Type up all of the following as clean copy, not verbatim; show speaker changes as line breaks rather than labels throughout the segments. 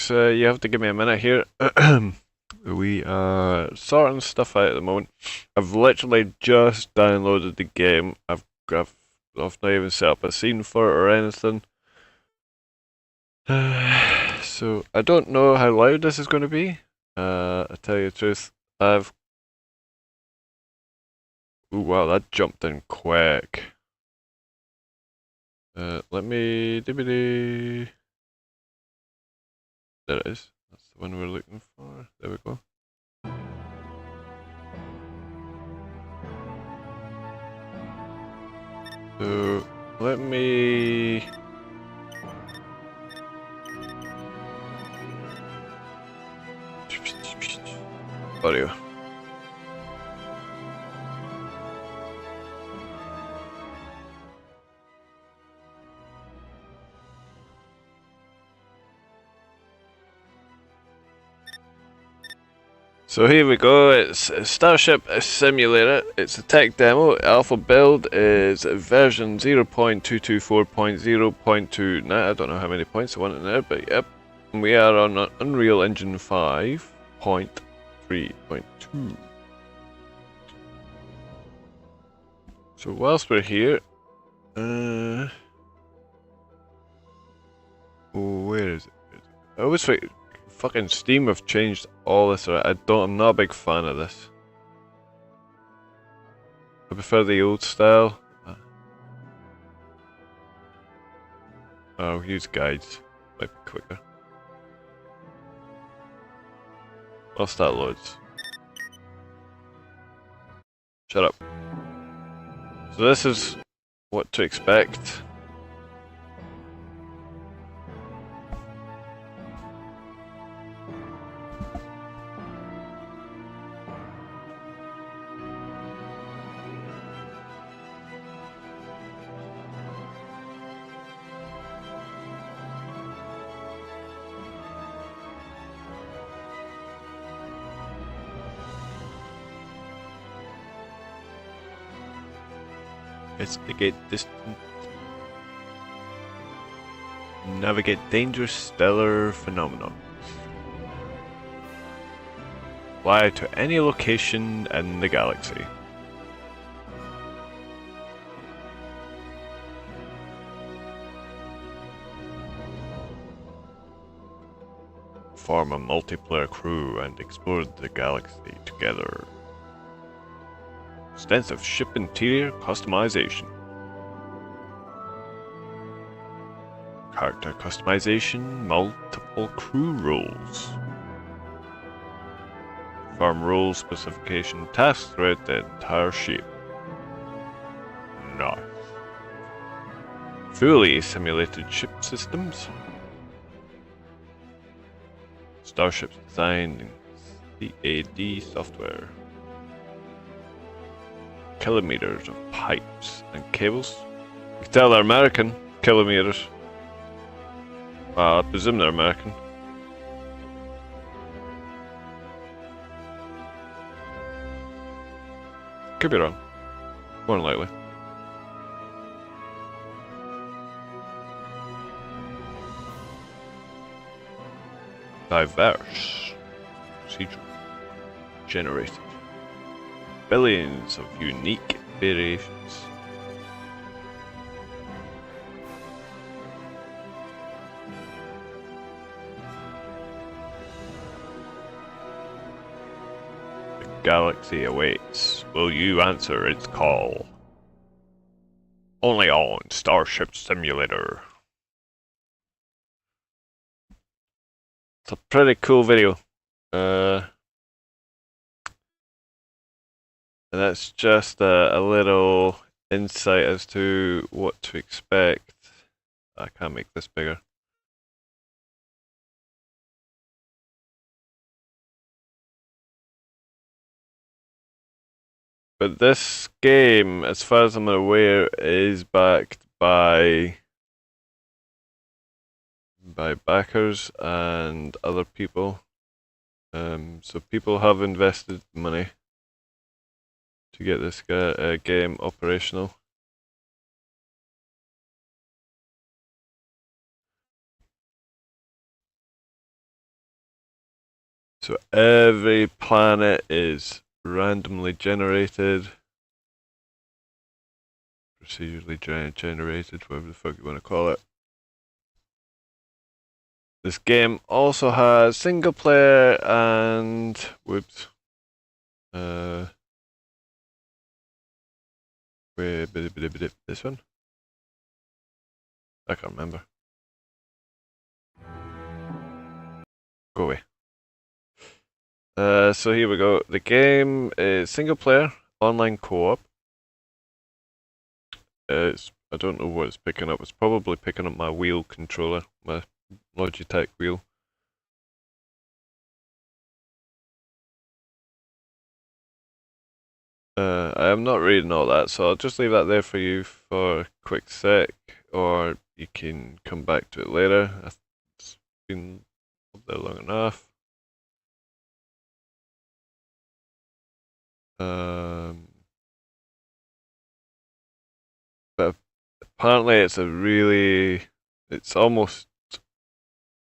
folks, you have to give me a minute here. We are sorting stuff out at the moment. I've literally just downloaded the game. I've not even set up a scene for it or anything. So I don't know how loud this is going to be. I tell you the truth, Ooh, wow, that jumped in quick. Let me... There it is. That's the one we're looking for. There we go. So, let me... Audio. So here we go, it's Starship Simulator, it's a tech demo, alpha build is version 0.224.0.2, now I don't know how many points I want in there, but yep. And we are on Unreal Engine 5.3.2. So whilst we're here, where is it? I always forget. Fucking Steam have changed all this around. I'm not a big fan of this. I prefer the old style. I'll use guides. Might be quicker. Whilst that loads. Shut up. So this is what to expect. Investigate distant. Navigate dangerous stellar phenomena. Fly to any location in the galaxy. Form a multiplayer crew and explore the galaxy together. Extensive ship interior customization. Character customization, multiple crew roles. Farm role specification tasks throughout the entire ship. Nice. Fully simulated ship systems. Starship's design in CAD software. Kilometers of pipes and cables. You can tell they're American. Kilometers. I presume they're American. Could be wrong. More than likely. Diverse. Procedural. Generated. Billions of unique variations. The galaxy awaits. Will you answer its call? Only on Starship Simulator. It's a pretty cool video. And that's just a little insight as to what to expect. I can't make this bigger. But this game, as far as I'm aware, is backed by backers and other people. So people have invested money to get this game operational. So every planet is randomly generated, procedurally generated, whatever the fuck you want to call it. This game also has single player and whoops. This one? I can't remember. Go away. So here we go. The game is single player, online co-op. I don't know what it's picking up. It's probably picking up my wheel controller, my Logitech wheel. I am not reading all that, so I'll just leave that there for you for a quick sec, or you can come back to it later. It's been up there long enough. But apparently it's almost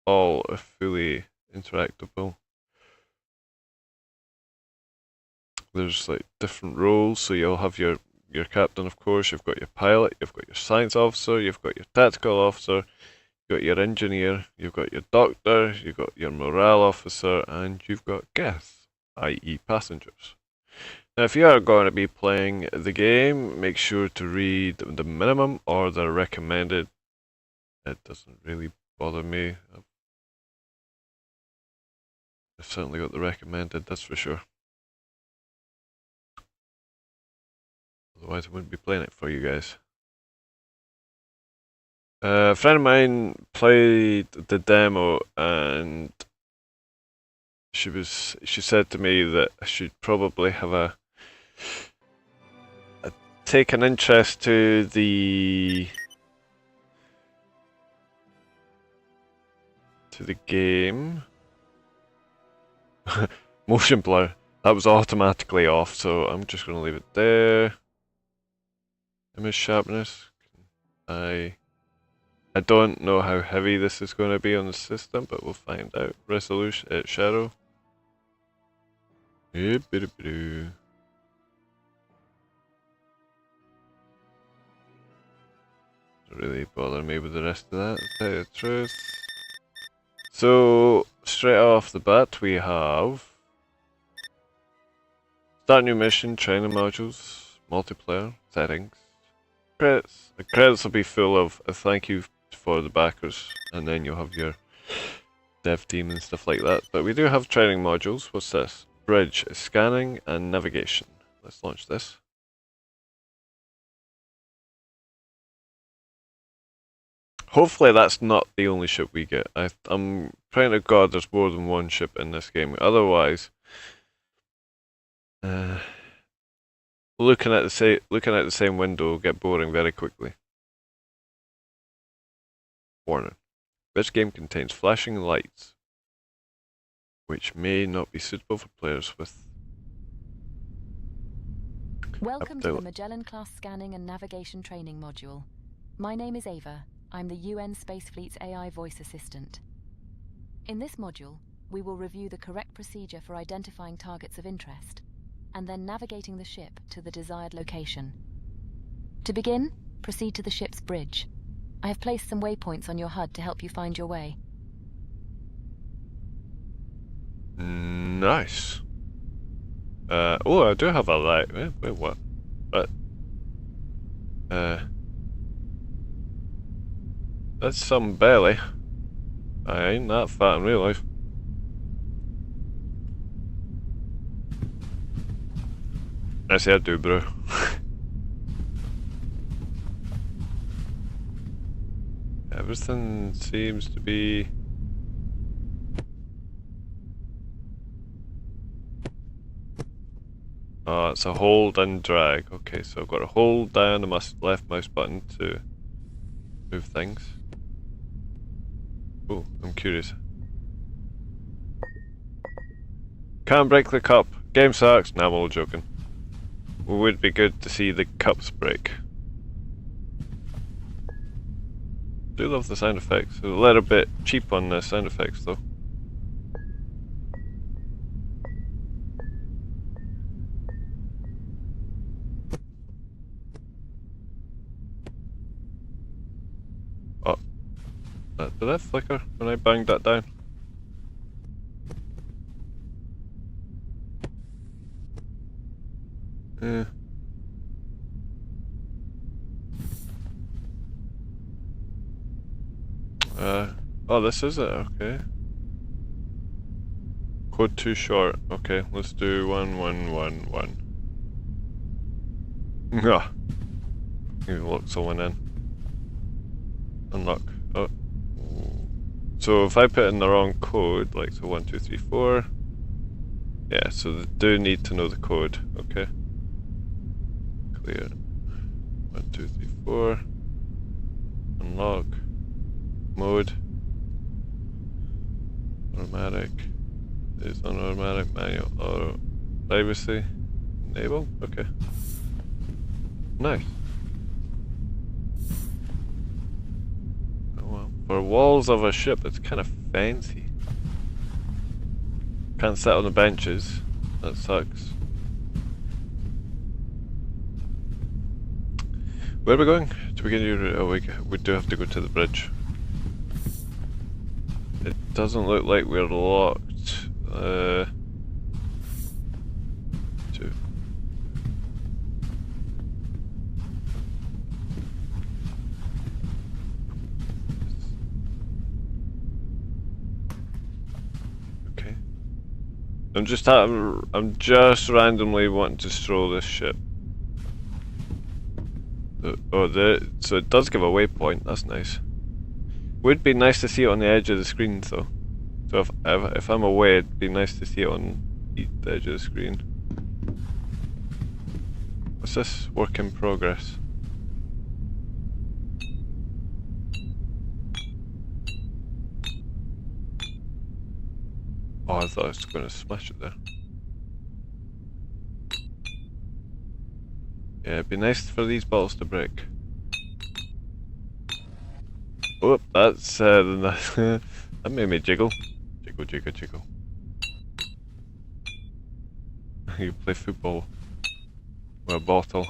all fully interactable. There's like different roles, so you'll have your captain, of course, you've got your pilot, you've got your science officer, you've got your tactical officer, you've got your engineer, you've got your doctor, you've got your morale officer, and you've got guests, i.e. passengers. Now, if you are going to be playing the game, make sure to read the minimum or the recommended. It doesn't really bother me. I've certainly got the recommended, that's for sure. Otherwise, I wouldn't be playing it for you guys. A friend of mine played the demo, and she said to me that I should probably have take an interest to the game. Motion blur. That was automatically off, so I'm just going to leave it there. Image sharpness. I don't know how heavy this is going to be on the system, but we'll find out. Resolution, shadow. Doesn't really bother me with the rest of that, to tell you the truth. So, straight off the bat, we have start new mission, training modules, multiplayer, settings, credits. The credits will be full of a thank you for the backers, and then you'll have your dev team and stuff like that. But we do have training modules. What's this? Bridge, scanning, and navigation. Let's launch this. Hopefully that's not the only ship we get. I'm praying to God there's more than one ship in this game. Otherwise, looking at the same window will get boring very quickly. Warning: this game contains flashing lights, which may not be suitable for players with.
Welcome to the Magellan Class Scanning and Navigation Training Module. My name is Ava. I'm the UN Space Fleet's AI voice assistant. In this module, we will review the correct procedure for identifying targets of interest, and then navigating the ship to the desired location. To begin, proceed to the ship's bridge. I have placed some waypoints on your HUD to help you find your way.
Nice. Oh, I do have a light. Wait, what? That's some belly. I ain't that fat in real life. I say I do, bro. Everything seems to be. Oh, it's a hold and drag. Okay, so I've got to hold down the left mouse button to move things. Oh, I'm curious. Can't break the cup. Game sucks. Nah, I'm all joking. It would be good to see the cups break. Do love the sound effects. A little bit cheap on the sound effects though. Did that flicker when I banged that down? Yeah. Oh, this is it, okay. Code too short. Okay, let's do 1111. Ah, you lock someone in. Unlock. Oh. So if I put in the wrong code, like so 1234. Yeah, so they do need to know the code. Okay. Clear. 1234. Unlock. Mode. Automatic. Is on automatic, manual, auto. Privacy. Enable? Okay. Nice. Oh well. For walls of a ship, it's kind of fancy. Can't sit on the benches. That sucks. Where are we going? To begin your... Oh, we do have to go to the bridge. It doesn't look like we're locked. Two. Okay. I'm just randomly wanting to stroll this ship. So it does give a waypoint. That's nice. Would be nice to see it on the edge of the screen, though. So if I'm away, it'd be nice to see it on the edge of the screen. What's this? Work in progress. Oh, I thought I was going to smash it there. Yeah, it'd be nice for these bottles to break. Oh, that's that made me jiggle. Jiggle, jiggle, jiggle. You play football with a bottle.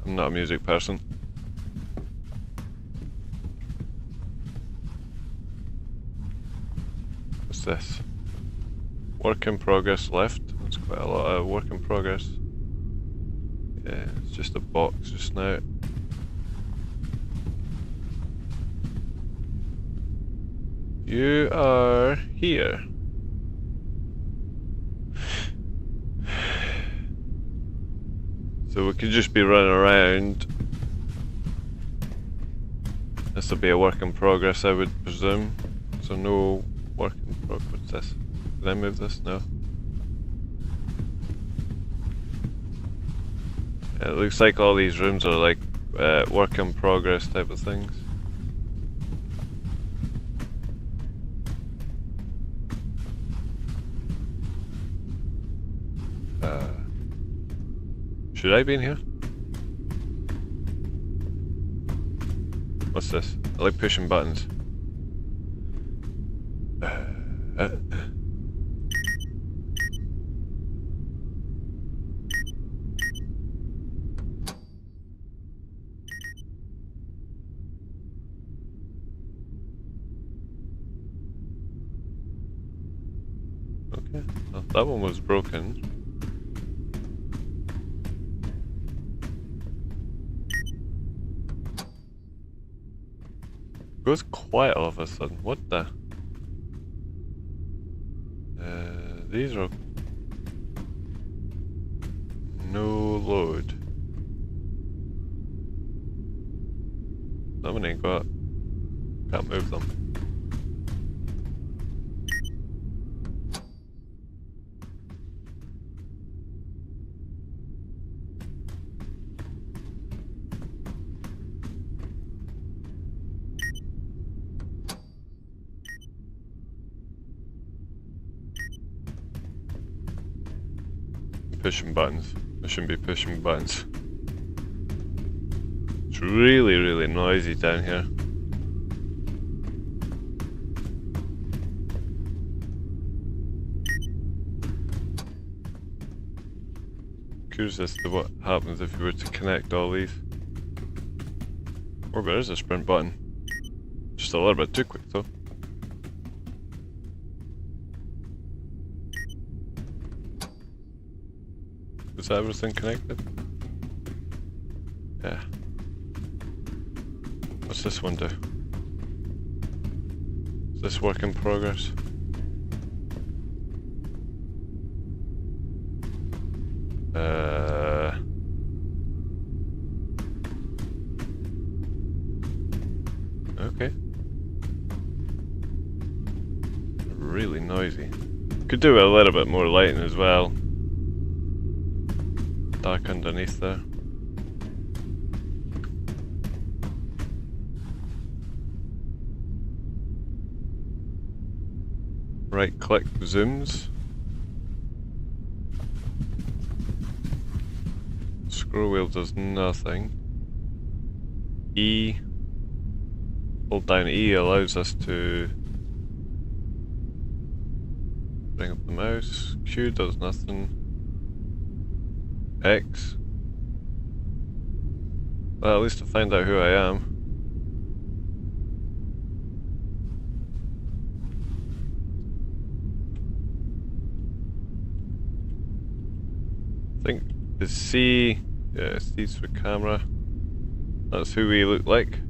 I'm not a music person. What's this? Work in progress left. That's quite a lot of work in progress. Yeah, it's just a box just now. You are here. So we could just be running around. This will be a work in progress, I would presume. So no work in progress. What's this? Can I move this? No. Yeah, it looks like all these rooms are like work in progress type of things. Should I be in here? What's this? I like pushing buttons. Okay, well, that one was broken. Goes quiet all of a sudden. What the? These are no load. That one ain't got. Can't move them. Pushing buttons. I shouldn't be pushing buttons. It's really, really noisy down here. curious as to what happens if you were to connect all these. Oh, there is a sprint button. Just a little bit too quick though. Is that everything connected? Yeah. What's this one do? Is this work in progress? Okay. Really noisy. Could do a little bit more lighting as well. Dark underneath there. Right click zooms. Scroll wheel does nothing. E. Hold down E allows us to bring up the mouse. Q does nothing. X. Well, at least to find out who I am. I think the C. Yeah, C's for camera. That's who we look like.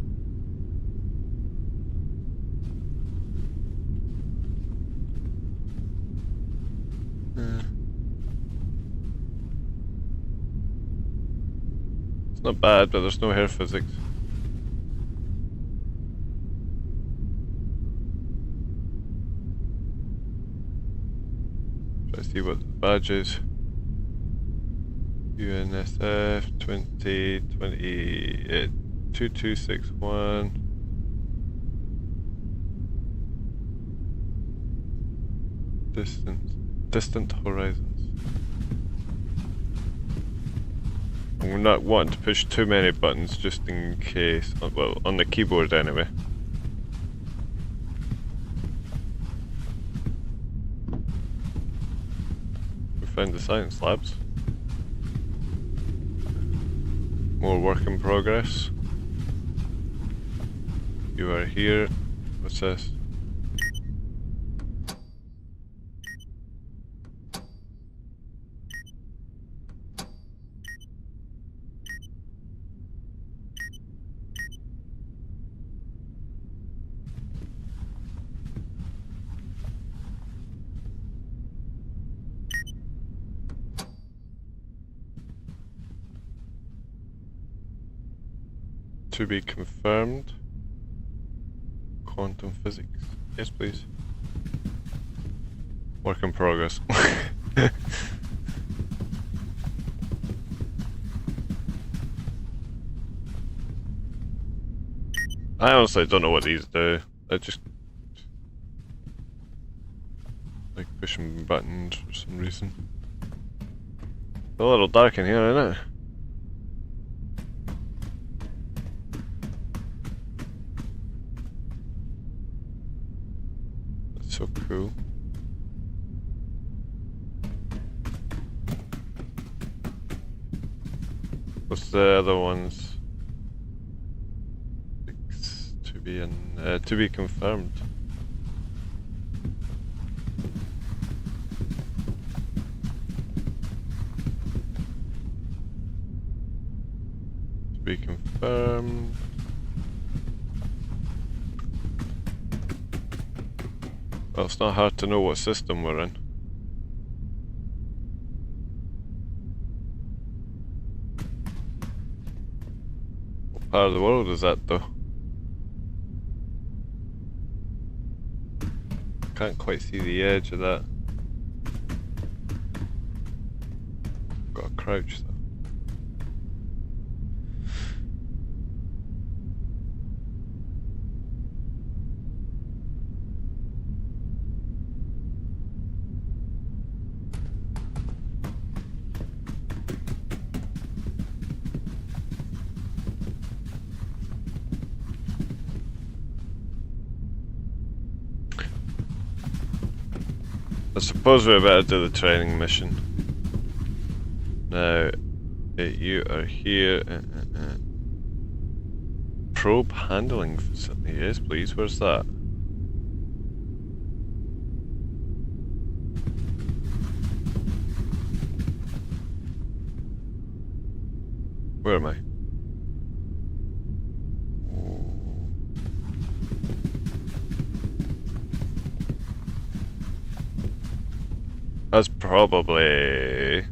It's not bad, but there's no hair physics. Try to see what the badge is. UNSF 2020 2261. Distant horizons. We're not wanting to push too many buttons just in case. Well, on the keyboard anyway. We found the science labs. More work in progress. You are here. What's this? To be confirmed. Quantum physics. Yes, please. Work in progress. I honestly don't know what these do. I just like pushing buttons for some reason. It's a little dark in here, isn't it? So cool. What's the other ones? To be confirmed. To be confirmed. Well, it's not hard to know what system we're in. What part of the world is that though? Can't quite see the edge of that. Got to crouch though. I suppose we better do the training mission. Now, You are here. Probe handling facility. Yes, please. Where's that? Where am I? That's probably...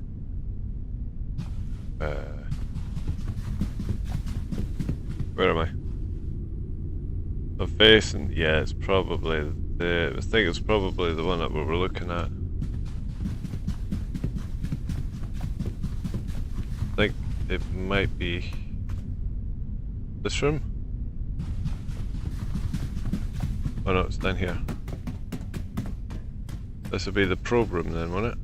where am I? The face and... yeah, it's probably the... I think it's probably the one that we were looking at. I think it might be... this room? Oh no, it's down here. This would be the probe room then, won't it?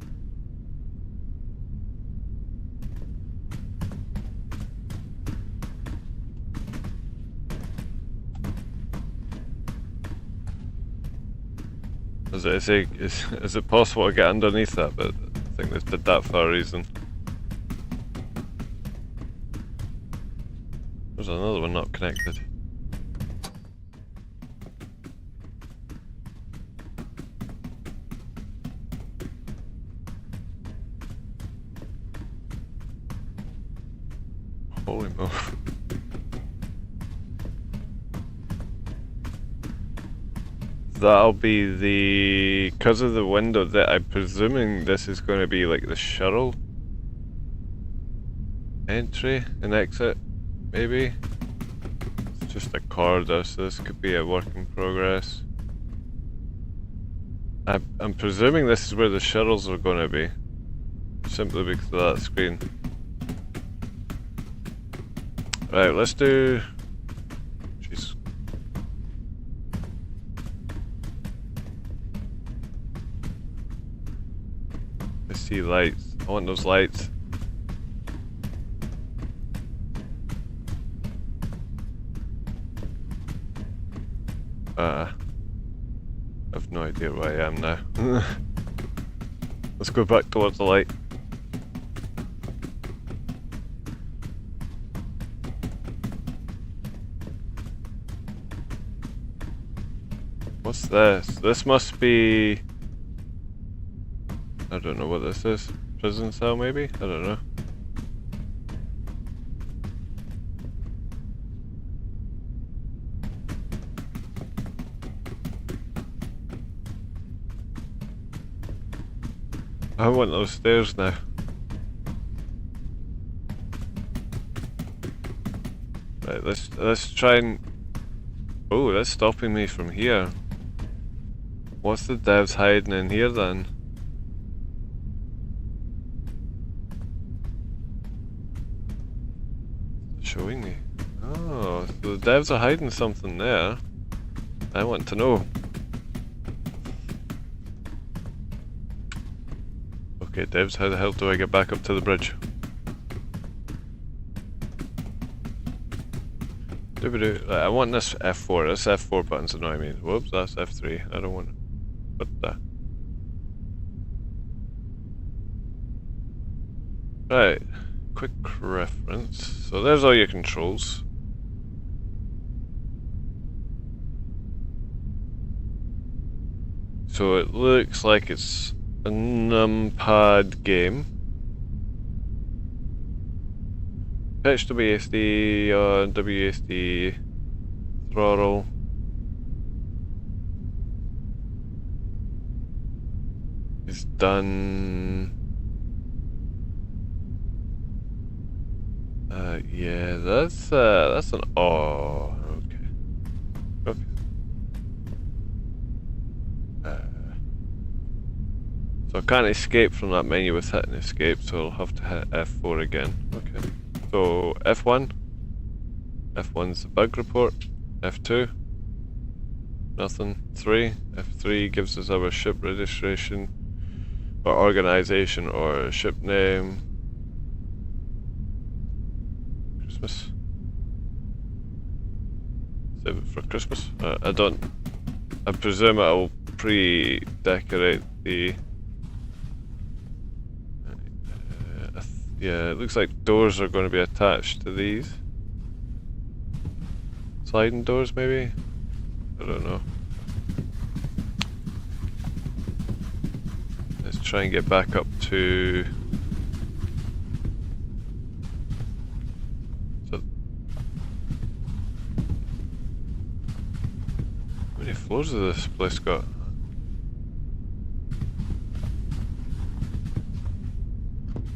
Is it possible to get underneath that? But I think they did that for a reason. There's another one not connected. Holy moly. That'll be the... because of the window that I'm presuming this is going to be like the shuttle entry and exit, maybe? It's just a corridor, so this could be a work in progress. I'm presuming this is where the shuttles are going to be, simply because of that screen. Right, let's do... jeez. I see lights. I want those lights. I have no idea where I am now. Let's go back towards the light. What's this? This must be... I don't know what this is. Prison cell maybe? I don't know. I want those stairs now. Right, let's try and... oh, that's stopping me from here. What's the devs hiding in here then? Showing me. Oh, so the devs are hiding something there. I want to know. Okay, devs, how the hell do I get back up to the bridge? I want this F4. This F4 button's annoying me. Whoops, that's F3. I don't want it. What the? Right. Quick reference. So there's all your controls. So it looks like it's a numpad game. Pitch WASD, WASD, throttle. It's done. Yeah, that's an oh, okay. Okay. So I can't escape from that menu with hitting escape, so I'll have to hit F4 again. Okay. So F1. F1's the bug report. F2. Nothing. 3. F3 gives us our ship registration or organization or ship name. Christmas. Save it for Christmas. I presume it'll pre-decorate the... Yeah, it looks like doors are going to be attached to these. Sliding doors, maybe? I don't know. Let's try and get back up to... So... How many floors has this place got?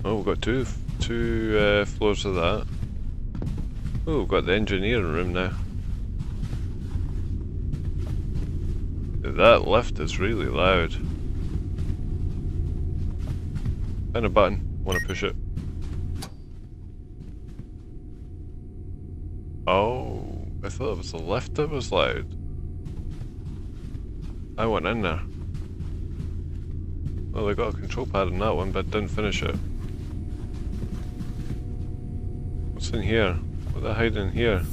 Oh, we've got two floors of that. Oh, we've got the engineering room now. That lift is really loud. Find a button. Want to push it? Oh, I thought it was the lift that was loud. I went in there. Well, they got a control pad on that one, but didn't finish it. What's in here? What the hiding in here?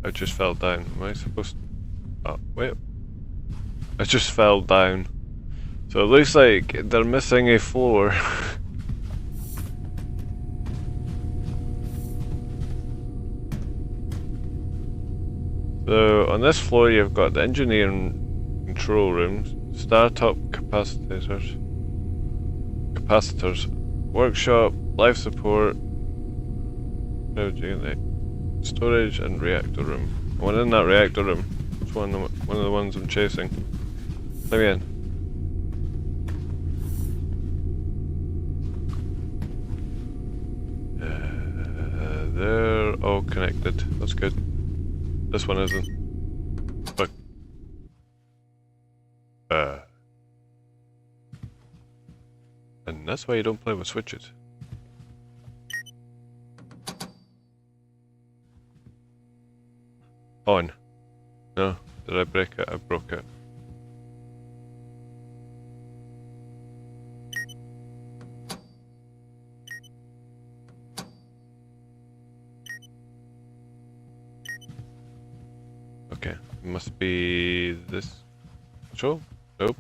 I just fell down. Am I supposed to... Oh, wait. I just fell down. So it looks like they're missing a floor. So on this floor you've got the engineering control rooms, startup capacitors, workshop, life support, storage and reactor room. One in that reactor room. It's one of the ones I'm chasing. Let me in. They're all connected. That's good. This one isn't. But and that's why you don't play with switches. On. No, did I break it? I broke it. Okay, it must be this control? Nope,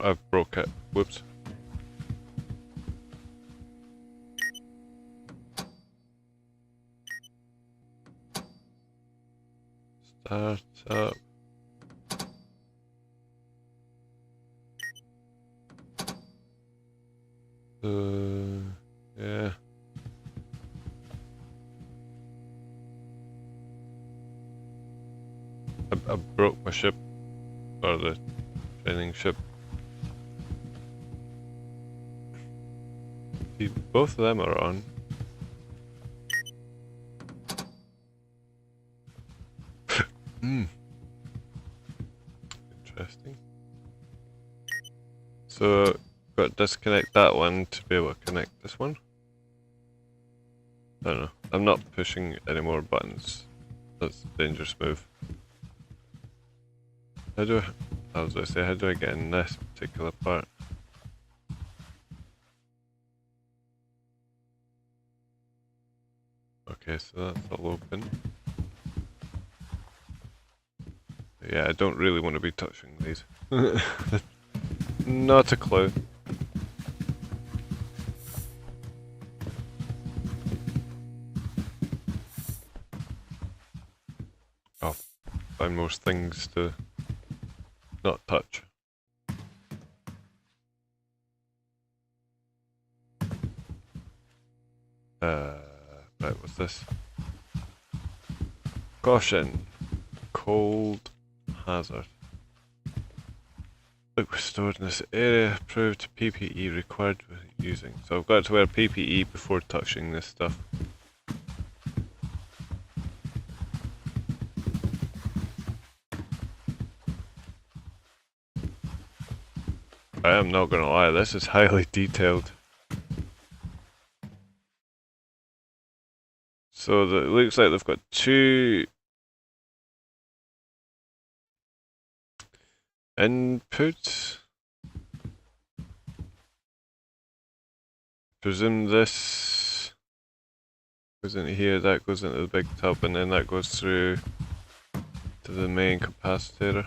I broke it. Whoops. Start up. Yeah. I broke my ship, or the training ship. See, both of them are on. Interesting. So, got to disconnect that one to be able to connect this one. I don't know. I'm not pushing any more buttons. That's a dangerous move. How do I was going to say, how do I get in this particular part? Okay, so that's all open. Yeah, I don't really want to be touching these. Not a clue. I'll find most things to not touch. Right, what's this? Caution. Cold hazard. Liquid stored in this area proved PPE required for using. So I've got to wear PPE before touching this stuff. I am not gonna lie, this is highly detailed. So it looks like they've got two inputs. Presume this goes into here, that goes into the big tub, and then that goes through to the main capacitor.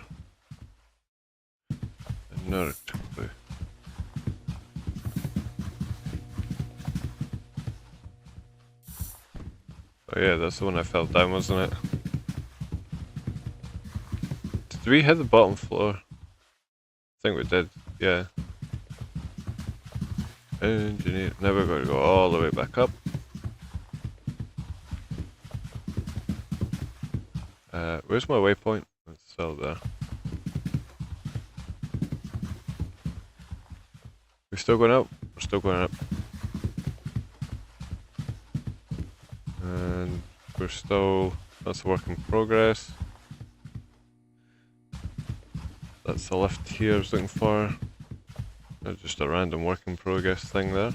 Not a clue. Oh yeah, that's the one I fell down, wasn't it? Did we hit the bottom floor? I think we did, yeah. Engineer. Now we're going to go all the way back up. Where's my waypoint? It's still there. We're still going up? We're still going up. And we're still... That's a work in progress. That's the lift here I was looking for. Not just a random work in progress thing there.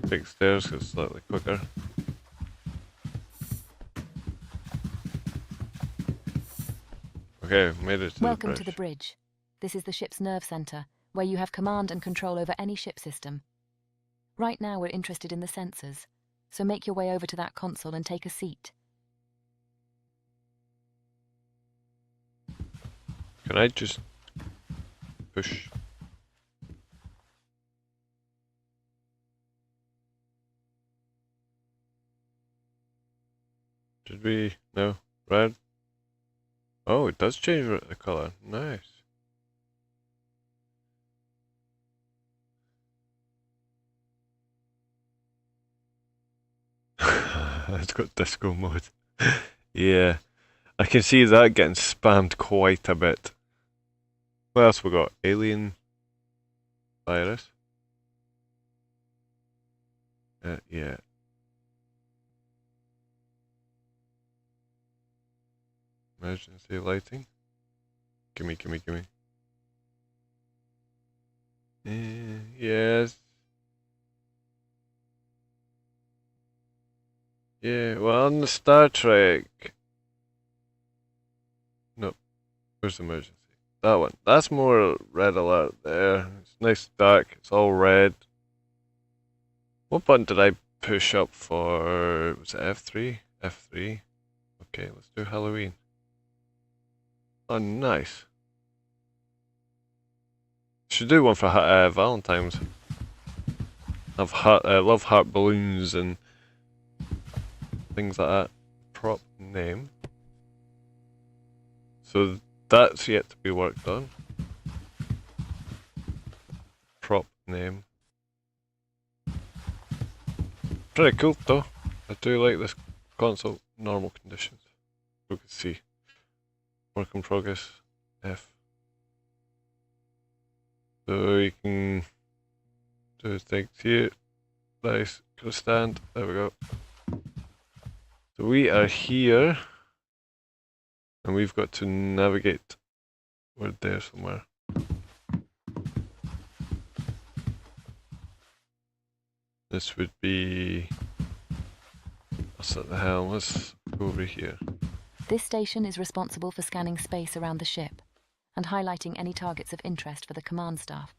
Take stairs because it's slightly quicker. Okay, made it to the bridge.
Welcome to the bridge. This is the ship's nerve center, where you have command and control over any ship system. Right now we're interested in the sensors, so make your way over to that console and take a seat.
Can I just push? Did we? No? Red? Oh, it does change the color. Nice. It's got disco mode. Yeah. I can see that getting spammed quite a bit. What else we got? Alien virus. Yeah. Emergency lighting. Gimme. Yes. Yeah, well, on the Star Trek. No. Where's the emergency? That one. That's more red alert there. It's nice dark. It's all red. What button did I push up for? Was it F3? F3. Okay, let's do Halloween. Oh, nice. Should do one for Valentine's. Love heart balloons and things like that. Prop name. So that's yet to be worked on. Prop name. Pretty cool though. I do like this console. Normal conditions. We can see. Work in progress. F. So you can do things here. Nice. Go stand. There we go. So we are here. And we've got to navigate. We're there somewhere. This would be us at the helm. Let's go over here.
This station is responsible for scanning space around the ship and highlighting any targets of interest for the command staff.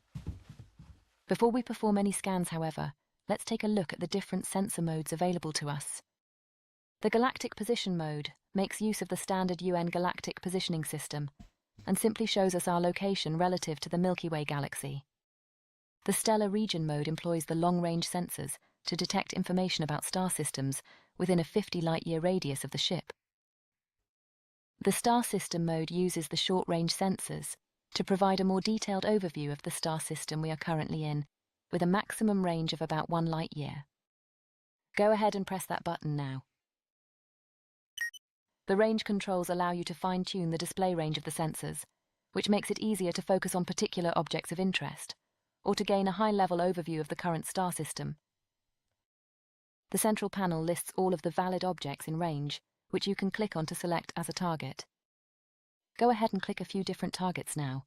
Before we perform any scans, however, let's take a look at the different sensor modes available to us. The Galactic Position mode makes use of the standard UN Galactic Positioning System and simply shows us our location relative to the Milky Way galaxy. The Stellar Region mode employs the long-range sensors to detect information about star systems within a 50 light-year radius of the ship. The Star System mode uses the short-range sensors to provide a more detailed overview of the star system we are currently in, with a maximum range of about 1 light-year. Go ahead and press that button now. The range controls allow you to fine-tune the display range of the sensors, which makes it easier to focus on particular objects of interest, or to gain a high-level overview of the current star system. The central panel lists all of the valid objects in range, which you can click on to select as a target. Go ahead and click a few different targets now.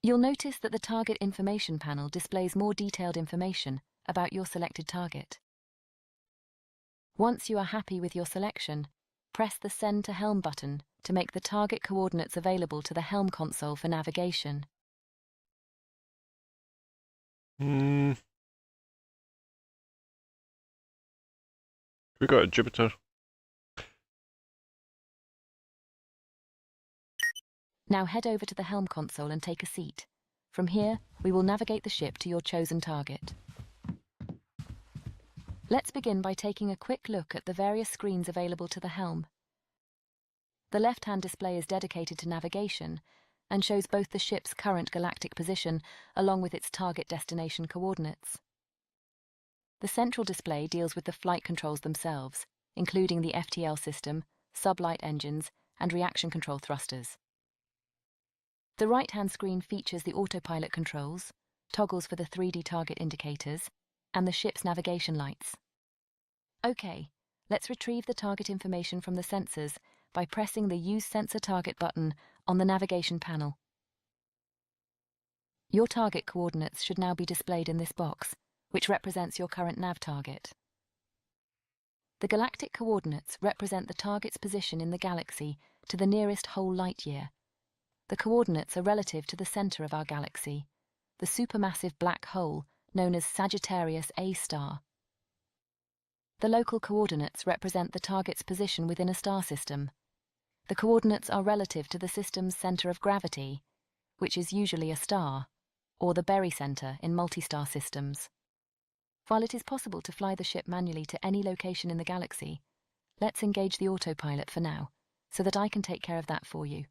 You'll notice that the Target Information panel displays more detailed information about your selected target. Once you are happy with your selection, press the Send to Helm button to make the target coordinates available to the Helm console for navigation.
We got a Jupiter.
Now head over to the Helm console and take a seat, From here, we will navigate the ship to your chosen target. Let's begin by taking a quick look at the various screens available to the helm. The left-hand display is dedicated to navigation and shows both the ship's current galactic position along with its target destination coordinates. The central display deals with the flight controls themselves, including the FTL system, sublight engines, and reaction control thrusters. The right-hand screen features the autopilot controls, toggles for the 3D target indicators, and the ship's navigation lights. Okay, let's retrieve the target information from the sensors by pressing the Use Sensor Target button on the navigation panel. Your target coordinates should now be displayed in this box, which represents your current nav target. The galactic coordinates represent the target's position in the galaxy to the nearest whole light year. The coordinates are relative to the center of our galaxy, the supermassive black hole known as Sagittarius A star. The local coordinates represent the target's position within a star system. The coordinates are relative to the system's center of gravity, which is usually a star, or the barycenter in multi-star systems. While it is possible to fly the ship manually to any location in the galaxy, let's engage the autopilot for now, so that I can take care of that for you.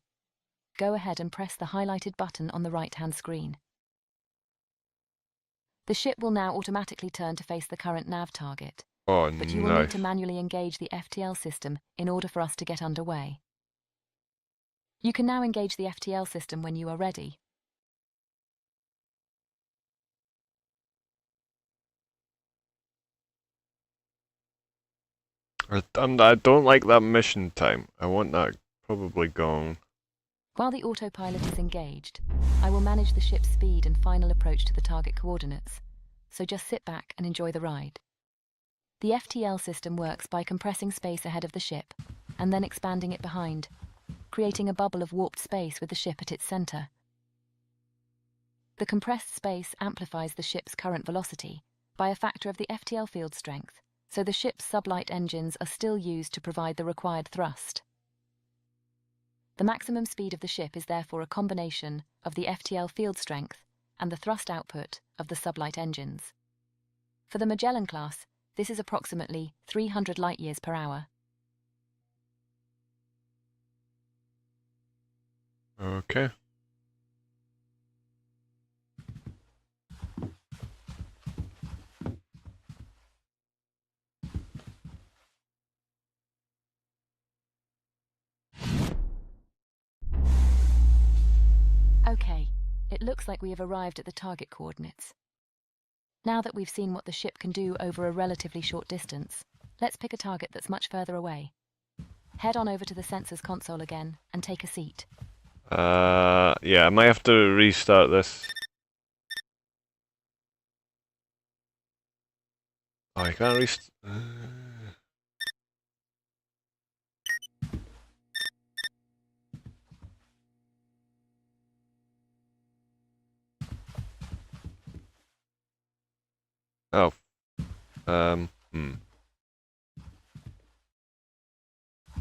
Go ahead and press the highlighted button on the right-hand screen. The ship will now automatically turn to face the current nav target,
Oh,
but you will
nice.
need to manually engage the FTL system in order for us to get underway. You can now engage the FTL system when you are ready.
I don't like that mission time. I want that probably gone.
While the autopilot is engaged, I will manage the ship's speed and final approach to the target coordinates, so just sit back and enjoy the ride. The FTL system works by compressing space ahead of the ship and then expanding it behind, creating a bubble of warped space with the ship at its center. The compressed space amplifies the ship's current velocity by a factor of the FTL field strength, so the ship's sublight engines are still used to provide the required thrust. The maximum speed of the ship is therefore a combination of the FTL field strength and the thrust output of the sublight engines. For the Magellan Class, this is approximately 300 light-years per hour.
Okay.
Okay, it looks like we have arrived at the target coordinates. Now that we've seen what the ship can do over a relatively short distance, let's pick a target that's much further away. Head on over to the sensors console again and take a seat.
Yeah, I might have to restart this. Oh, I can't restart. Oh.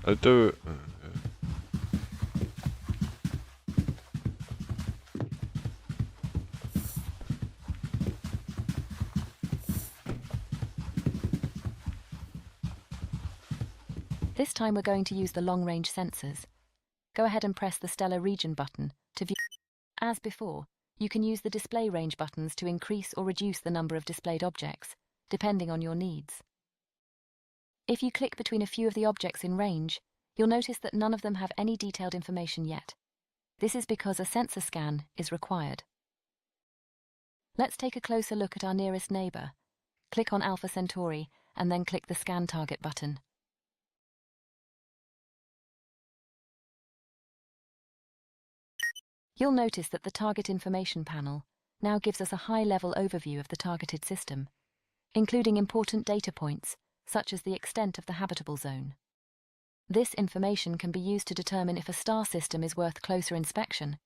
I do.
This time we're going to use the long-range sensors. Go ahead and press the Stellar Region button to view. As before, you can use the display range buttons to increase or reduce the number of displayed objects, depending on your needs. If you click between a few of the objects in range, you'll notice that none of them have any detailed information yet. This is because a sensor scan is required. Let's take a closer look at our nearest neighbor. Click on Alpha Centauri and then click the Scan Target button. You'll notice that the Target Information panel now gives us a high-level overview of the targeted system, including important data points, such as the extent of the habitable zone. This information can be used to determine if a star system is worth closer inspection.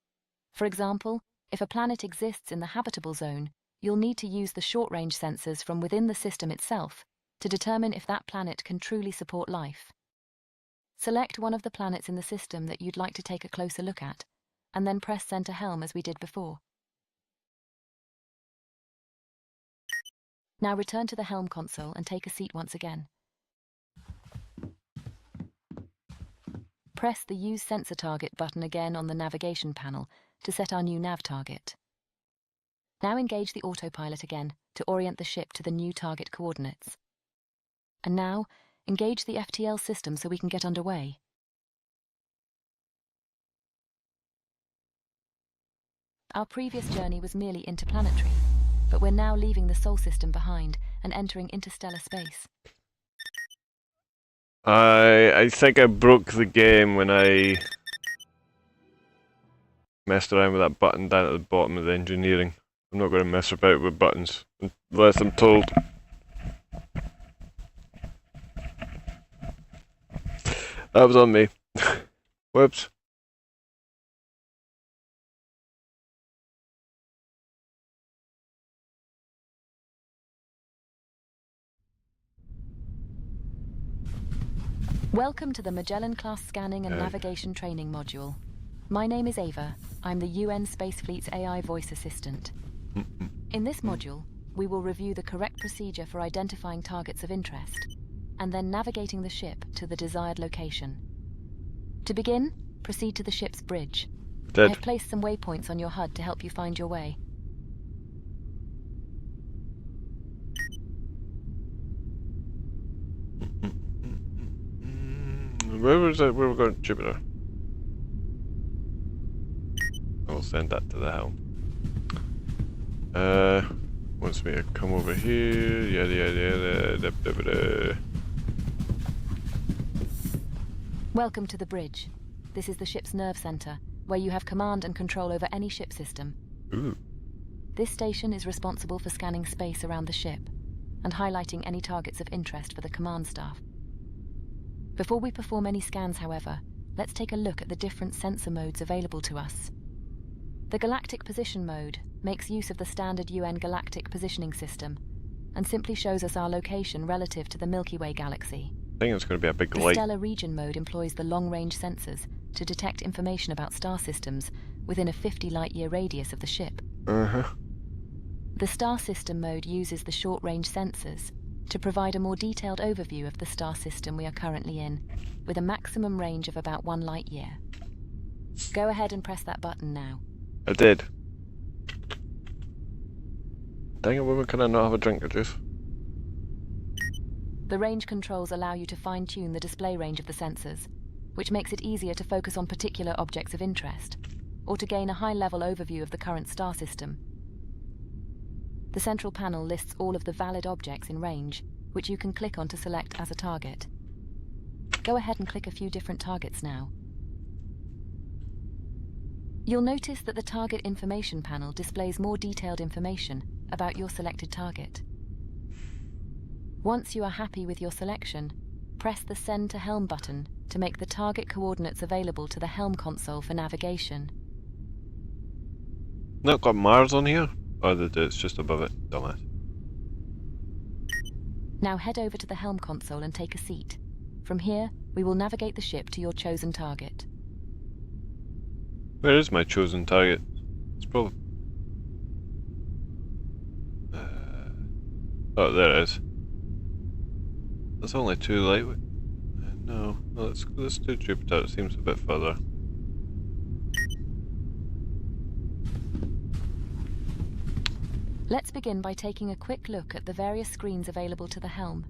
For example, if a planet exists in the habitable zone, you'll need to use the short-range sensors from within the system itself to determine if that planet can truly support life. Select one of the planets in the system that you'd like to take a closer look at, and then press Center Helm as we did before. Now return to the helm console and take a seat once again. Press the Use Sensor Target button again on the navigation panel to set our new nav target. Now engage the autopilot again to orient the ship to the new target coordinates. And now, engage the FTL system so we can get underway. Our previous journey was merely interplanetary, but we're now leaving the Sol system behind and entering interstellar space.
I think I broke the game when I messed around with that button down at the bottom of the engineering. I'm not going to mess about with buttons unless I'm told. That was on me. Whoops.
Welcome to the Magellan Class Scanning and Navigation Training Module. My name is Ava. I'm the UN Space Fleet's AI voice assistant. In this module, we will review the correct procedure for identifying targets of interest, and then navigating the ship to the desired location. To begin, proceed to the ship's bridge. I have placed some waypoints on your HUD to help you find your way.
Where was that? Where we're going? Jupiter. I'll send that to the helm. Wants me to come over here. Yada yada yada.
Welcome to the bridge. This is the ship's nerve center, where you have command and control over any ship system.
Ooh.
This station is responsible for scanning space around the ship and highlighting any targets of interest for the command staff. Before we perform any scans, however, let's take a look at the different sensor modes available to us. The Galactic Position mode makes use of the standard UN Galactic Positioning System and simply shows us our location relative to the Milky Way galaxy.
I think it's going to be a big
The
light.
Stellar Region mode employs the long-range sensors to detect information about star systems within a 50 light-year radius of the ship. The Star System mode uses the short-range sensors to provide a more detailed overview of the star system we are currently in, with a maximum range of about 1 light-year. Go ahead and press that button now.
I did. Dang it, woman, can I not have a drink of juice?
The range controls allow you to fine-tune the display range of the sensors, which makes it easier to focus on particular objects of interest, or to gain a high-level overview of the current star system. The central panel lists all of the valid objects in range, which you can click on to select as a target. Go ahead and click a few different targets now. You'll notice that the Target Information panel displays more detailed information about your selected target. Once you are happy with your selection, press the Send to Helm button to make the target coordinates available to the helm console for navigation.
Not got Mars on here? Oh, it's just above it, dumbass.
Now head over to the helm console and take a seat. From here, we will navigate the ship to your chosen target.
Where is my chosen target? It's probably... oh, there it is. That's only too lightweight. No, let's do Jupiter. It seems a bit further.
Let's begin by taking a quick look at the various screens available to the helm.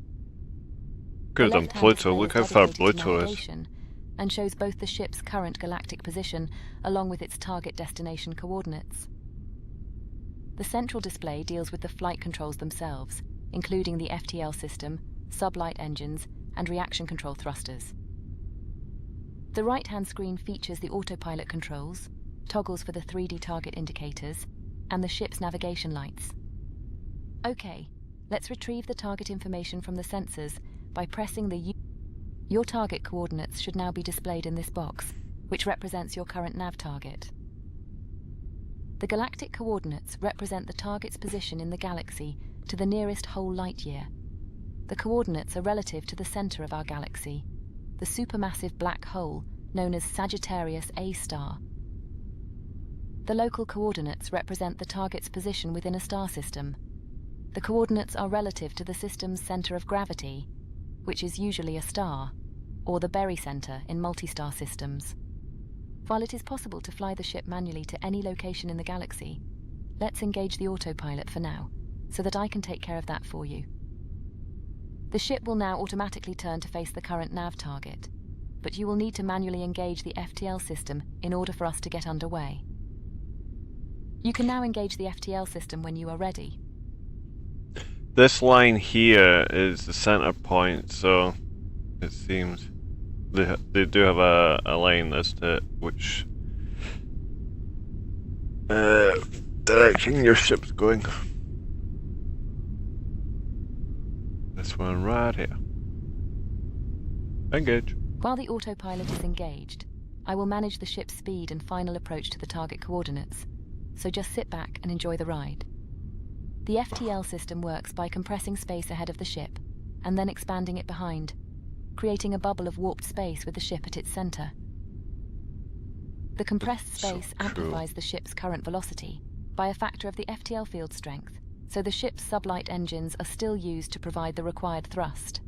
Good on Pluto. Look how far Pluto is.
And shows both the ship's current galactic position along with its target destination coordinates. The central display deals with the flight controls themselves, including the FTL system, sublight engines, and reaction control thrusters. The right-hand screen features the autopilot controls, toggles for the 3D target indicators, and the ship's navigation lights. Okay, let's retrieve the target information from the sensors by pressing the Your target coordinates should now be displayed in this box, which represents your current nav target. The galactic coordinates represent the target's position in the galaxy to the nearest whole light year. The coordinates are relative to the center of our galaxy, the supermassive black hole known as Sagittarius A star. The local coordinates represent the target's position within a star system. The coordinates are relative to the system's center of gravity, which is usually a star, or the barycenter in multi-star systems. While it is possible to fly the ship manually to any location in the galaxy, let's engage the autopilot for now, so that I can take care of that for you. The ship will now automatically turn to face the current nav target, but you will need to manually engage the FTL system in order for us to get underway. You can now engage the FTL system when you are ready.
This line here is the center point, so it seems they do have a line as to which direction your ship's going. This one right here. Engage.
While the autopilot is engaged, I will manage the ship's speed and final approach to the target coordinates, so just sit back and enjoy the ride. The FTL system works by compressing space ahead of the ship and then expanding it behind, creating a bubble of warped space with the ship at its center. The compressed space amplifies the ship's current velocity by a factor of the FTL field strength, so the ship's sublight engines are still used to provide the required thrust.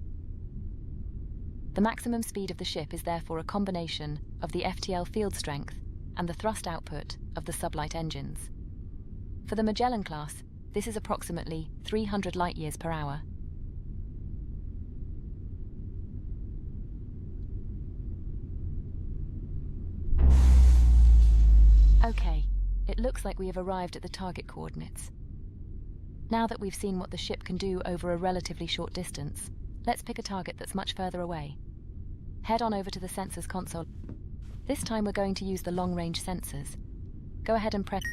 The maximum speed of the ship is therefore a combination of the FTL field strength and the thrust output of the sublight engines. For the Magellan Class, this is approximately 300 light-years per hour. Okay, it looks like we have arrived at the target coordinates. Now that we've seen what the ship can do over a relatively short distance, let's pick a target that's much further away. Head on over to the sensors console. This time we're going to use the long-range sensors. Go ahead and press.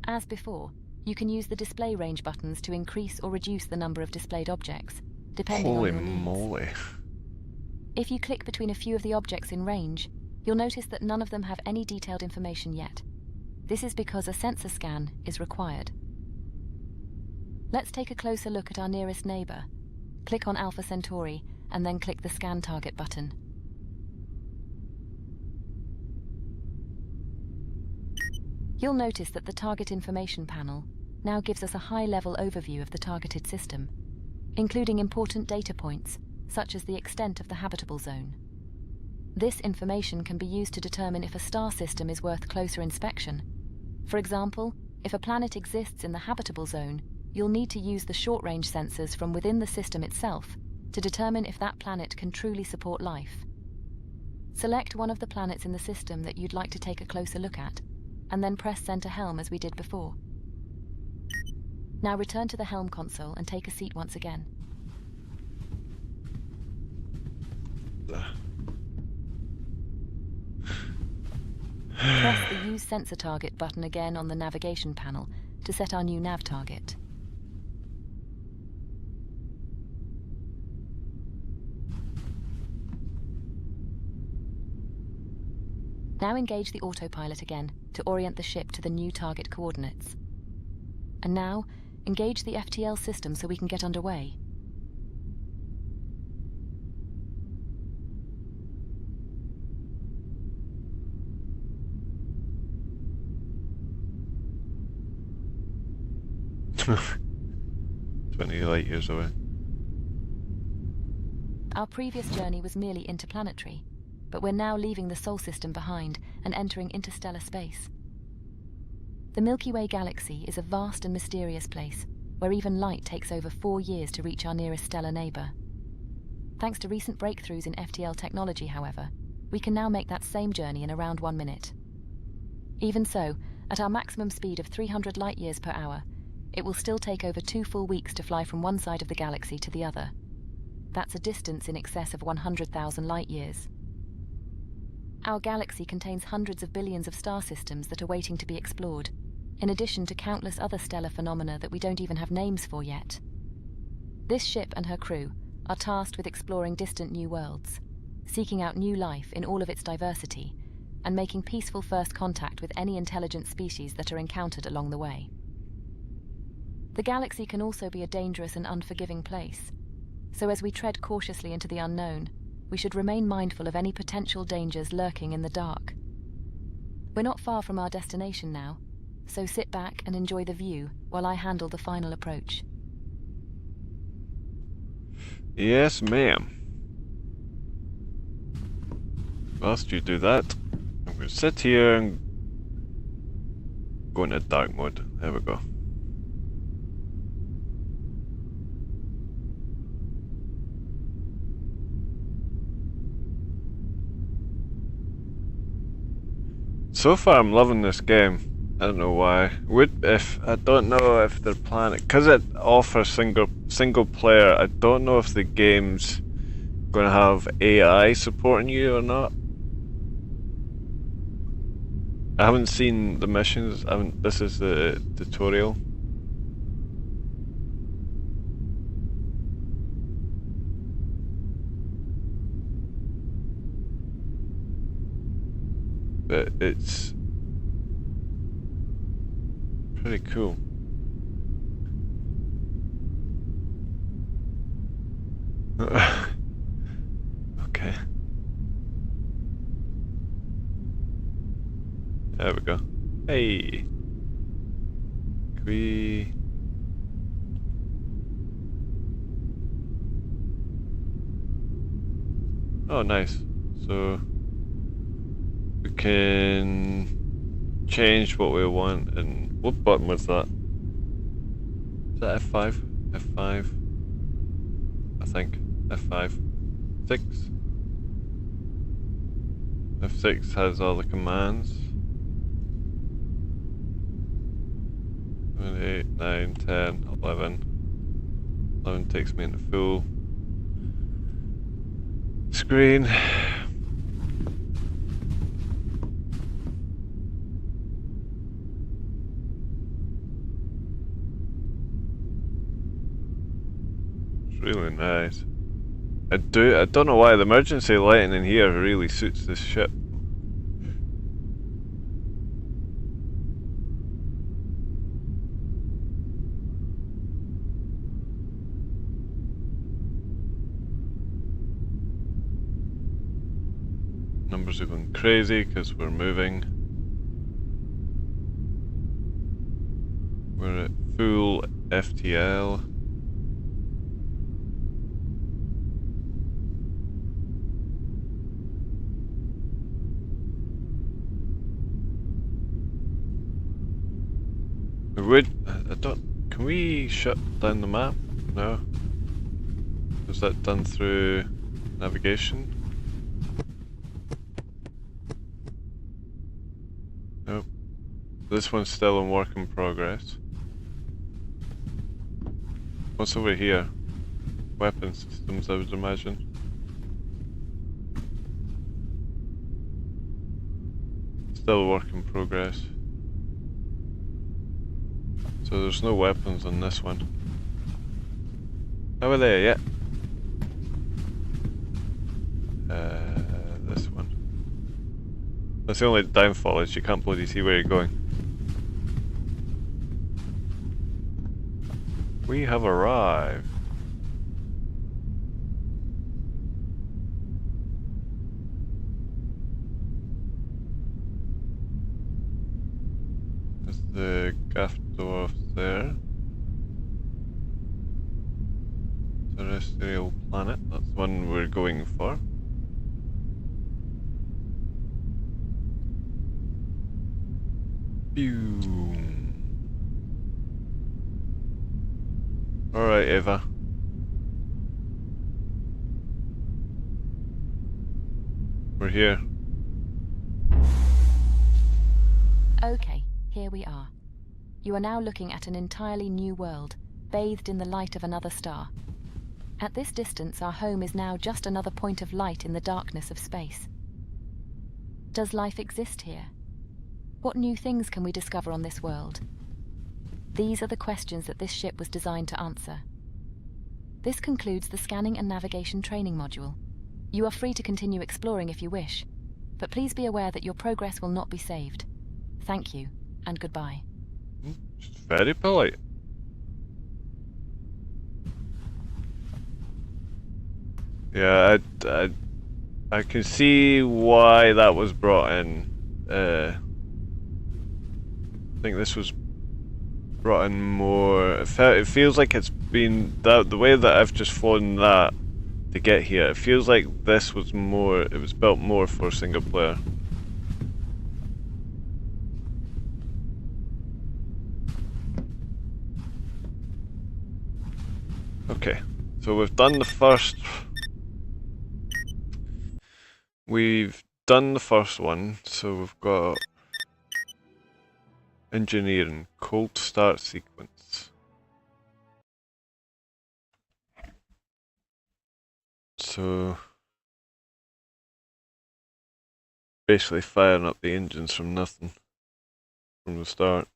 As before, you can use the display range buttons to increase or reduce the number of displayed objects, depending on your needs.
Holy moly.
If you click between a few of the objects in range, you'll notice that none of them have any detailed information yet. This is because a sensor scan is required. Let's take a closer look at our nearest neighbor. Click on Alpha Centauri and then click the Scan Target button. You'll notice that the Target Information panel now gives us a high-level overview of the targeted system, including important data points, such as the extent of the habitable zone. This information can be used to determine if a star system is worth closer inspection. For example, if a planet exists in the habitable zone, you'll need to use the short-range sensors from within the system itself to determine if that planet can truly support life. Select one of the planets in the system that you'd like to take a closer look at, and then press Center Helm as we did before. Now return to the Helm console and take a seat once again. Press the Use Sensor Target button again on the navigation panel to set our new nav target. Now engage the autopilot again to orient the ship to the new target coordinates. And now, engage the FTL system so we can get underway.
"20 light years away."
Our previous journey was merely interplanetary, but we're now leaving the Sol system behind and entering interstellar space. The Milky Way galaxy is a vast and mysterious place, where even light takes over 4 years to reach our nearest stellar neighbor. Thanks to recent breakthroughs in FTL technology, however, we can now make that same journey in around 1 minute. Even so, at our maximum speed of 300 light-years per hour, it will still take over 2 full weeks to fly from one side of the galaxy to the other. That's a distance in excess of 100,000 light-years. Our galaxy contains hundreds of billions of star systems that are waiting to be explored, in addition to countless other stellar phenomena that we don't even have names for yet. This ship and her crew are tasked with exploring distant new worlds, seeking out new life in all of its diversity, and making peaceful first contact with any intelligent species that are encountered along the way. The galaxy can also be a dangerous and unforgiving place, so as we tread cautiously into the unknown, we should remain mindful of any potential dangers lurking in the dark. We're not far from our destination now, so sit back and enjoy the view while I handle the final approach.
Yes, ma'am. Whilst you do that, I'm going to sit here and go into dark mode. There we go. So far, I'm loving this game. I don't know why. I don't know if they're planning, because it offers single player. I don't know if the game's going to have AI supporting you or not. I haven't seen the missions. This is the tutorial. But it's pretty cool. Okay. There we go. Hey. Can we... Oh, nice. So we can change what we want. And what button was that? Is that F5? F5? I think. F5. 6. F6 has all the commands. 7, 8, 9, 10, 11. 11 takes me into full screen. It's really nice. I don't know why the emergency lighting in here really suits this ship. Numbers are going crazy because we're moving. We're at full FTL. Can we shut down the map? No. Is that done through navigation? Nope. This one's still in work in progress. What's over here? Weapon systems, I would imagine. Still a work in progress. So there's no weapons on this one. Over there, yeah. This one. That's the only downfall, is you can't bloody see where you're going. We have arrived. There's the gaff door there. Terrestrial planet, that's the one we're going for. Boom. Alright, Eva. We're here.
Okay, here we are. You are now looking at an entirely new world, bathed in the light of another star. At this distance, our home is now just another point of light in the darkness of space. Does life exist here? What new things can we discover on this world? These are the questions that this ship was designed to answer. This concludes the scanning and navigation training module. You are free to continue exploring if you wish, but please be aware that your progress will not be saved. Thank you, and goodbye.
She's very polite. Yeah, I can see why that was brought in. I think this was brought in more. It feels like it's been the way that I've just flown that to get here. It feels like this was more, it was built more for single player. Okay, so we've done the first one, so we've got engineering, cold start sequence. So basically firing up the engines from nothing from the start.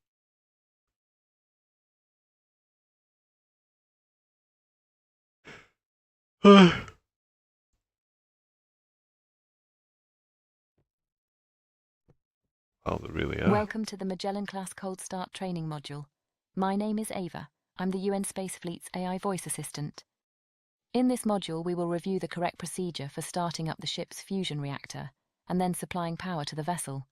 Well, they really are.
Welcome to the Magellan Class Cold Start Training Module. My name is Ava. I'm the UN Space Fleet's AI voice assistant. In this module, we will review the correct procedure for starting up the ship's fusion reactor and then supplying power to the vessel.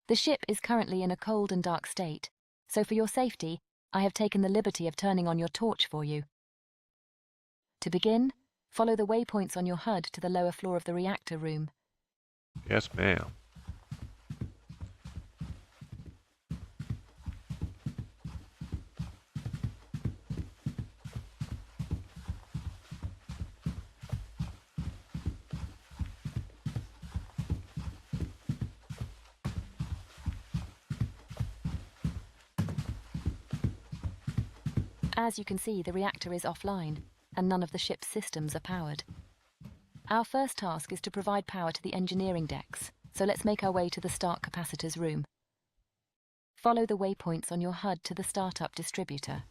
The ship is currently in a cold and dark state, so for your safety, I have taken the liberty of turning on your torch for you. To begin, follow the waypoints on your HUD to the lower floor of the reactor room.
Yes, ma'am.
As you can see, the reactor is offline, and none of the ship's systems are powered. Our first task is to provide power to the engineering decks, so let's make our way to the start capacitor's room. Follow the waypoints on your HUD to the startup distributor.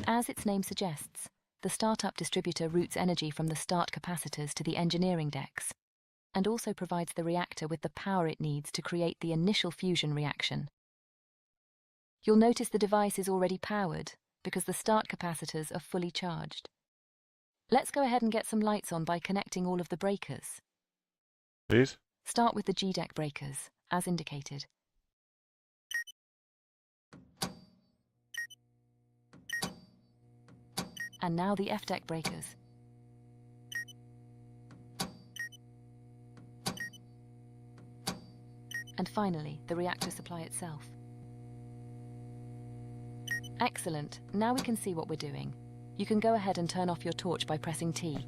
As its name suggests, the startup distributor routes energy from the start capacitors to the engineering decks, and also provides the reactor with the power it needs to create the initial fusion reaction. You'll notice the device is already powered because the start capacitors are fully charged. Let's go ahead and get some lights on by connecting all of the breakers.
Please?
Start with the G-deck breakers, as indicated. And now the F-deck breakers. And finally, the reactor supply itself. Excellent. Now we can see what we're doing. You can go ahead and turn off your torch by pressing T.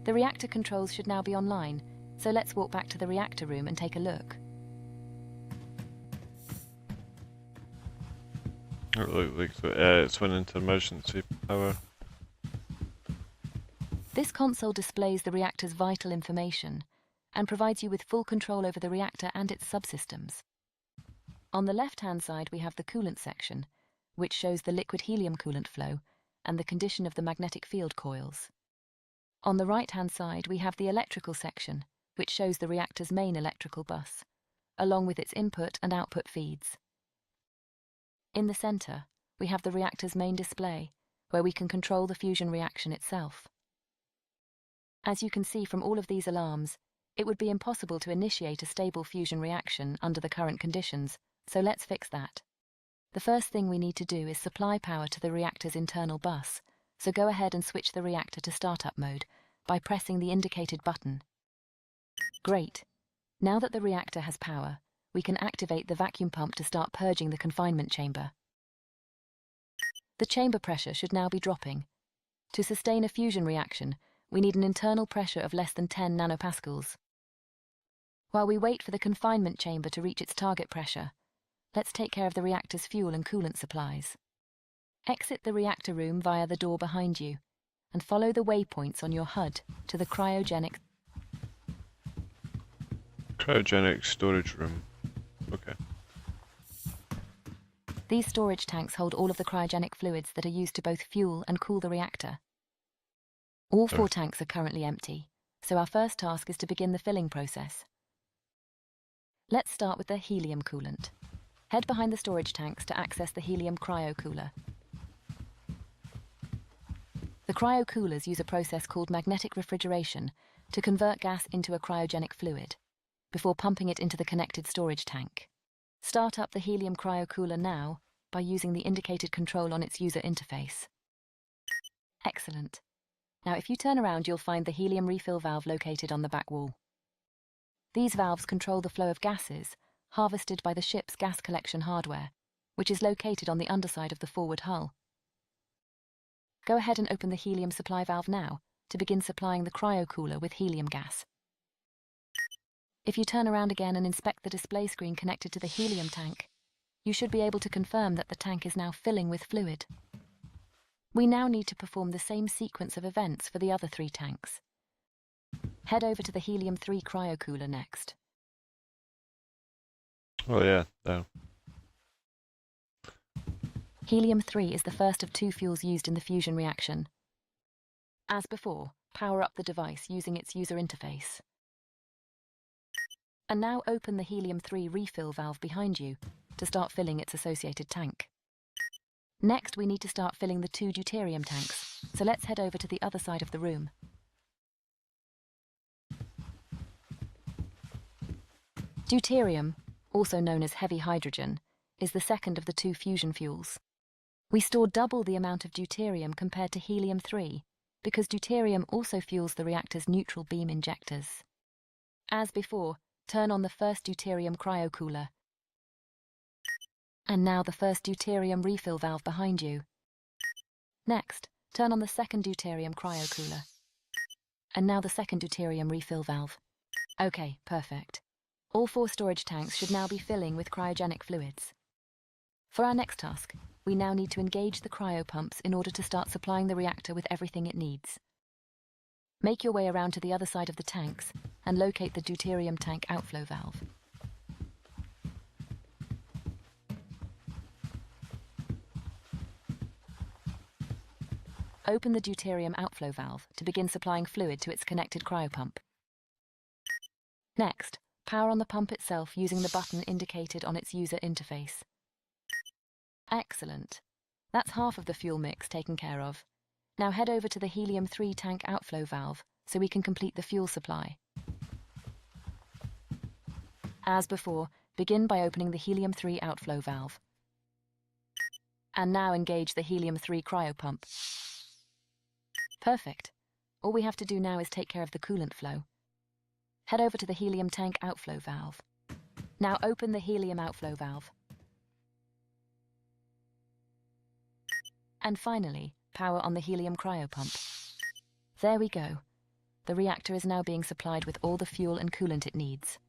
The reactor controls should now be online, so let's walk back to the reactor room and take a look.
It looks like it's went into emergency power.
This console displays the reactor's vital information and provides you with full control over the reactor and its subsystems. On the left-hand side, we have the coolant section, which shows the liquid helium coolant flow and the condition of the magnetic field coils. On the right-hand side, we have the electrical section, which shows the reactor's main electrical bus, along with its input and output feeds. In the center, we have the reactor's main display, where we can control the fusion reaction itself. As you can see from all of these alarms, it would be impossible to initiate a stable fusion reaction under the current conditions, so let's fix that. The first thing we need to do is supply power to the reactor's internal bus, so go ahead and switch the reactor to startup mode by pressing the indicated button. Great! Now that the reactor has power, we can activate the vacuum pump to start purging the confinement chamber. The chamber pressure should now be dropping. To sustain a fusion reaction, we need an internal pressure of less than 10 nanopascals. While we wait for the confinement chamber to reach its target pressure, let's take care of the reactor's fuel and coolant supplies. Exit the reactor room via the door behind you, and follow the waypoints on your HUD to the cryogenic
storage room. Okay.
These storage tanks hold all of the cryogenic fluids that are used to both fuel and cool the reactor. All 4 tanks are currently empty, so our first task is to begin the filling process. Let's start with the helium coolant. Head behind the storage tanks to access the helium cryocooler. The cryocoolers use a process called magnetic refrigeration to convert gas into a cryogenic fluid. before pumping it into the connected storage tank. Start up the helium cryocooler now by using the indicated control on its user interface. Excellent. Now if you turn around, you'll find the helium refill valve located on the back wall. These valves control the flow of gases harvested by the ship's gas collection hardware, which is located on the underside of the forward hull. Go ahead and open the helium supply valve now to begin supplying the cryocooler with helium gas. If you turn around again and inspect the display screen connected to the helium tank, you should be able to confirm that the tank is now filling with fluid. We now need to perform the same sequence of events for the other 3 tanks. Head over to the helium-3 cryocooler next.
Oh yeah, there.
Helium-3 is the first of 2 fuels used in the fusion reaction. As before, power up the device using its user interface. And now open the helium-3 refill valve behind you to start filling its associated tank. Next, we need to start filling the 2 deuterium tanks, so let's head over to the other side of the room. Deuterium, also known as heavy hydrogen, is the second of the 2 fusion fuels. We store double the amount of deuterium compared to helium-3 because deuterium also fuels the reactor's neutral beam injectors. As before, turn on the first deuterium cryocooler. And now the first deuterium refill valve behind you. Next, turn on the second deuterium cryocooler. And now the second deuterium refill valve. Okay, perfect. All 4 storage tanks should now be filling with cryogenic fluids. For our next task, we now need to engage the cryopumps in order to start supplying the reactor with everything it needs. Make your way around to the other side of the tanks and locate the deuterium tank outflow valve. Open the deuterium outflow valve to begin supplying fluid to its connected cryopump. Next, power on the pump itself using the button indicated on its user interface. Excellent. That's half of the fuel mix taken care of. Now head over to the helium-3 tank outflow valve so we can complete the fuel supply. As before, begin by opening the helium-3 outflow valve. And now engage the helium-3 cryopump. Perfect. All we have to do now is take care of the coolant flow. Head over to the helium tank outflow valve. Now open the helium outflow valve. And finally, power on the helium cryopump. There we go. The reactor is now being supplied with all the fuel and coolant it needs.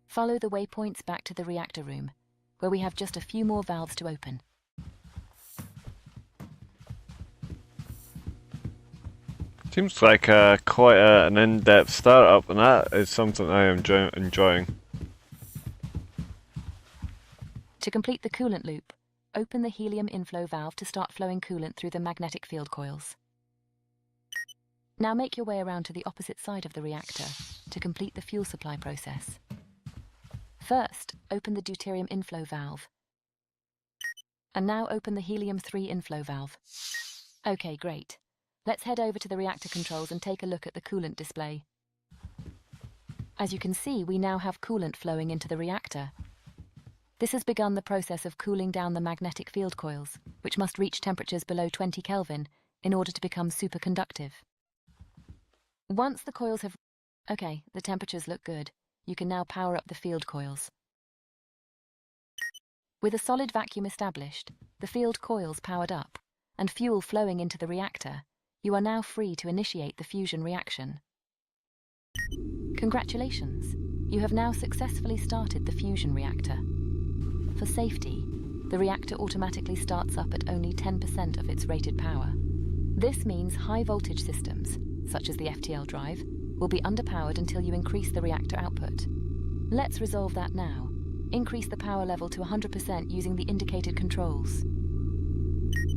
Follow the waypoints back to the reactor room, where we have just a few more valves to open.
Seems like quite an in-depth startup, and that is something I am enjoying.
To complete the coolant loop, open the helium inflow valve to start flowing coolant through the magnetic field coils. Now make your way around to the opposite side of the reactor to complete the fuel supply process. First, open the deuterium inflow valve. And now open the helium-3 inflow valve. Okay, great. Let's head over to the reactor controls and take a look at the coolant display. As you can see, we now have coolant flowing into the reactor. This has begun the process of cooling down the magnetic field coils, which must reach temperatures below 20 Kelvin in order to become superconductive. Once the coils have... Okay, the temperatures look good. You can now power up the field coils. With a solid vacuum established, the field coils powered up, and fuel flowing into the reactor, you are now free to initiate the fusion reaction. Congratulations! You have now successfully started the fusion reactor. For safety, the reactor automatically starts up at only 10% of its rated power. This means high voltage systems, such as the FTL drive, will be underpowered until you increase the reactor output. Let's resolve that now. Increase the power level to 100% using the indicated controls.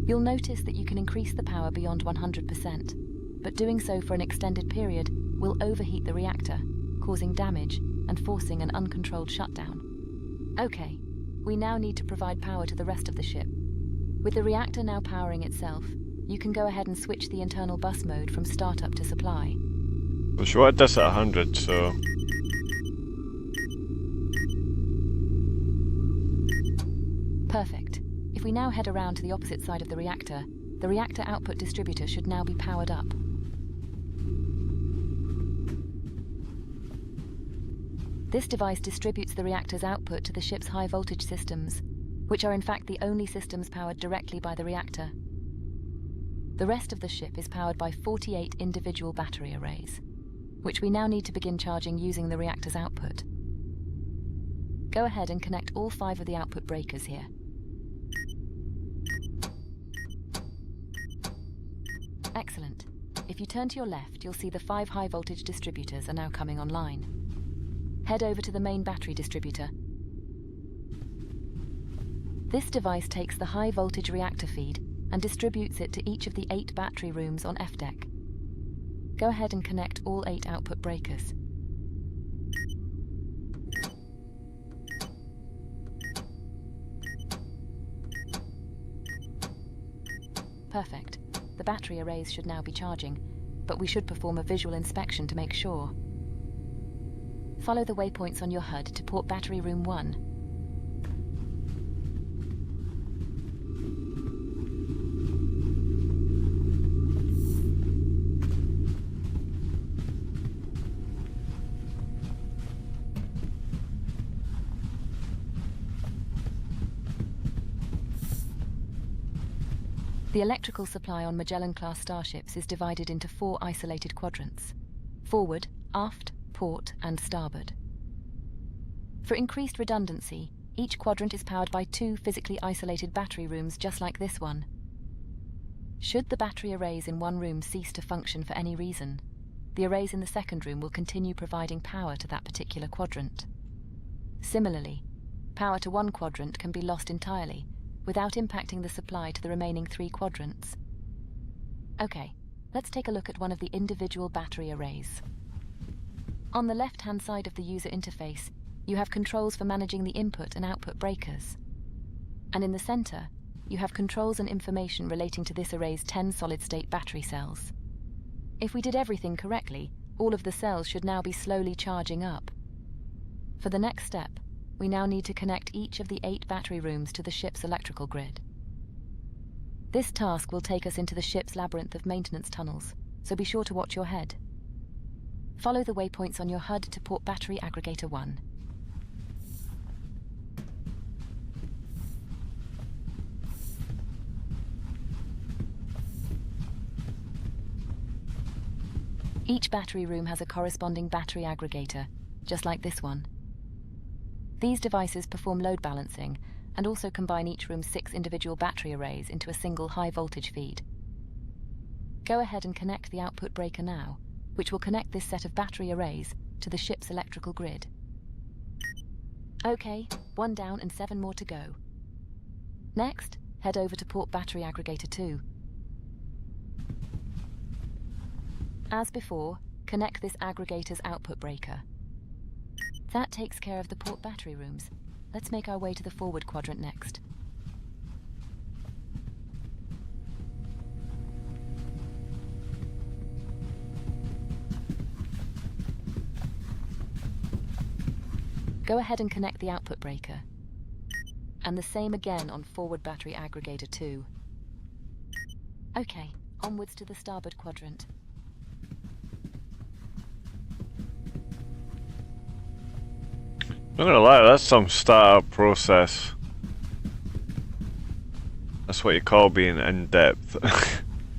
You'll notice that you can increase the power beyond 100%, but doing so for an extended period will overheat the reactor, causing damage and forcing an uncontrolled shutdown. Okay, we now need to provide power to the rest of the ship. With the reactor now powering itself, you can go ahead and switch the internal bus mode from startup to supply.
Well, she wanted this at 100, so...
we now head around to the opposite side of the reactor output distributor should now be powered up. This device distributes the reactor's output to the ship's high-voltage systems, which are in fact the only systems powered directly by the reactor. The rest of the ship is powered by 48 individual battery arrays, which we now need to begin charging using the reactor's output. Go ahead and connect all 5 of the output breakers here. Excellent. If you turn to your left, you'll see the 5 high-voltage distributors are now coming online. Head over to the main battery distributor. This device takes the high-voltage reactor feed and distributes it to each of the 8 battery rooms on F deck. Go ahead and connect all 8 output breakers. Perfect. The battery arrays should now be charging, but we should perform a visual inspection to make sure. Follow the waypoints on your HUD to port battery room 1. The electrical supply on Magellan Class starships is divided into 4 isolated quadrants: forward, aft, port, and starboard. For increased redundancy, each quadrant is powered by 2 physically isolated battery rooms just like this one. Should the battery arrays in one room cease to function for any reason, the arrays in the second room will continue providing power to that particular quadrant. Similarly, power to one quadrant can be lost entirely, without impacting the supply to the remaining 3 quadrants. Okay, let's take a look at one of the individual battery arrays. On the left-hand side of the user interface, you have controls for managing the input and output breakers. And in the center, you have controls and information relating to this array's 10 solid-state battery cells. If we did everything correctly, all of the cells should now be slowly charging up. For the next step, we now need to connect each of the 8 battery rooms to the ship's electrical grid. This task will take us into the ship's labyrinth of maintenance tunnels, so be sure to watch your head. Follow the waypoints on your HUD to port battery aggregator 1. Each battery room has a corresponding battery aggregator, just like this one. These devices perform load balancing and also combine each room's 6 individual battery arrays into a single high-voltage feed. Go ahead and connect the output breaker now, which will connect this set of battery arrays to the ship's electrical grid. Okay, 1 down and 7 more to go. Next, head over to port battery aggregator 2. As before, connect this aggregator's output breaker. That takes care of the port battery rooms. Let's make our way to the forward quadrant next. Go ahead and connect the output breaker. And the same again on forward battery aggregator 2. Okay, onwards to the starboard quadrant.
I'm not gonna lie, that's some startup process. That's what you call being in depth.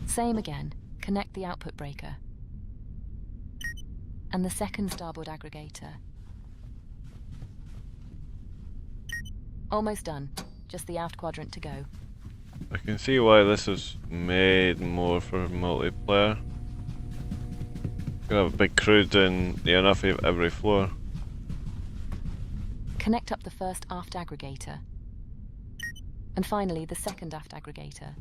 Same again. Connect the output breaker. And the second starboard aggregator. Almost done. Just the aft quadrant to go.
I can see why this is made more for multiplayer. You can have a big crew doing enough of every floor.
Connect up the first aft aggregator. And finally, the second aft aggregator.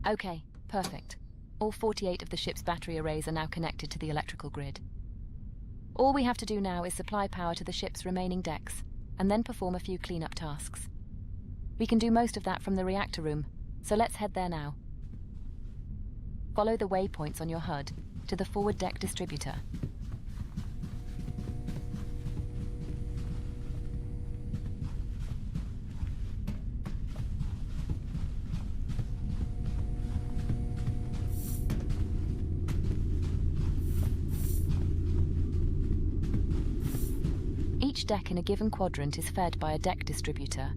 Okay, perfect. All 48 of the ship's battery arrays are now connected to the electrical grid. All we have to do now is supply power to the ship's remaining decks, and then perform a few cleanup tasks. We can do most of that from the reactor room, so let's head there now. Follow the waypoints on your HUD to the forward deck distributor. Each deck in a given quadrant is fed by a deck distributor,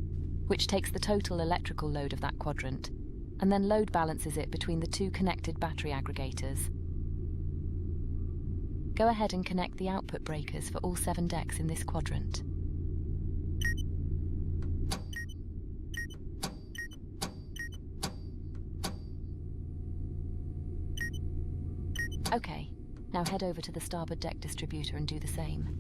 which takes the total electrical load of that quadrant, and then load balances it between the two connected battery aggregators. Go ahead and connect the output breakers for all 7 decks in this quadrant. Okay, now head over to the starboard deck distributor and do the same.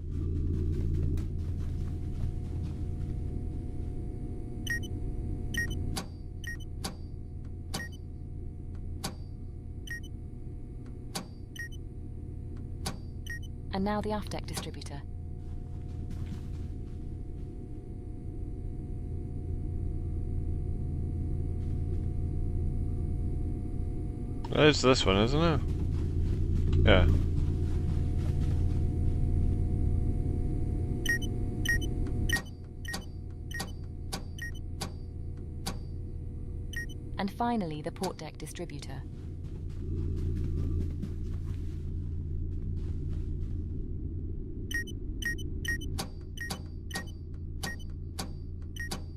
And now the aft deck distributor.
It's this one, isn't it? Yeah.
And finally, the port deck distributor.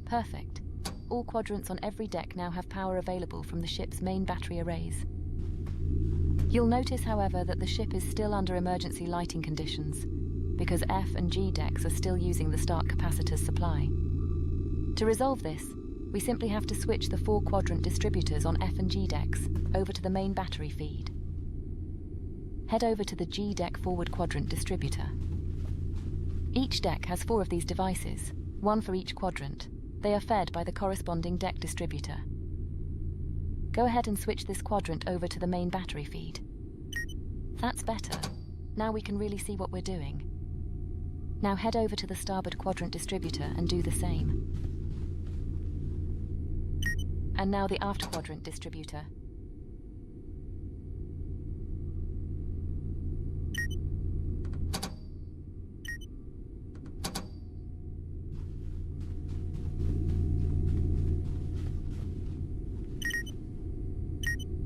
Perfect. All quadrants on every deck now have power available from the ship's main battery arrays. You'll notice, however, that the ship is still under emergency lighting conditions, because F and G decks are still using the start capacitor's supply. To resolve this, we simply have to switch the 4 quadrant distributors on F and G decks over to the main battery feed. Head over to the G deck forward quadrant distributor. Each deck has 4 of these devices, 1 for each quadrant. They are fed by the corresponding deck distributor. Go ahead and switch this quadrant over to the main battery feed. That's better. Now we can really see what we're doing. Now head over to the starboard quadrant distributor and do the same. And now the aft quadrant distributor.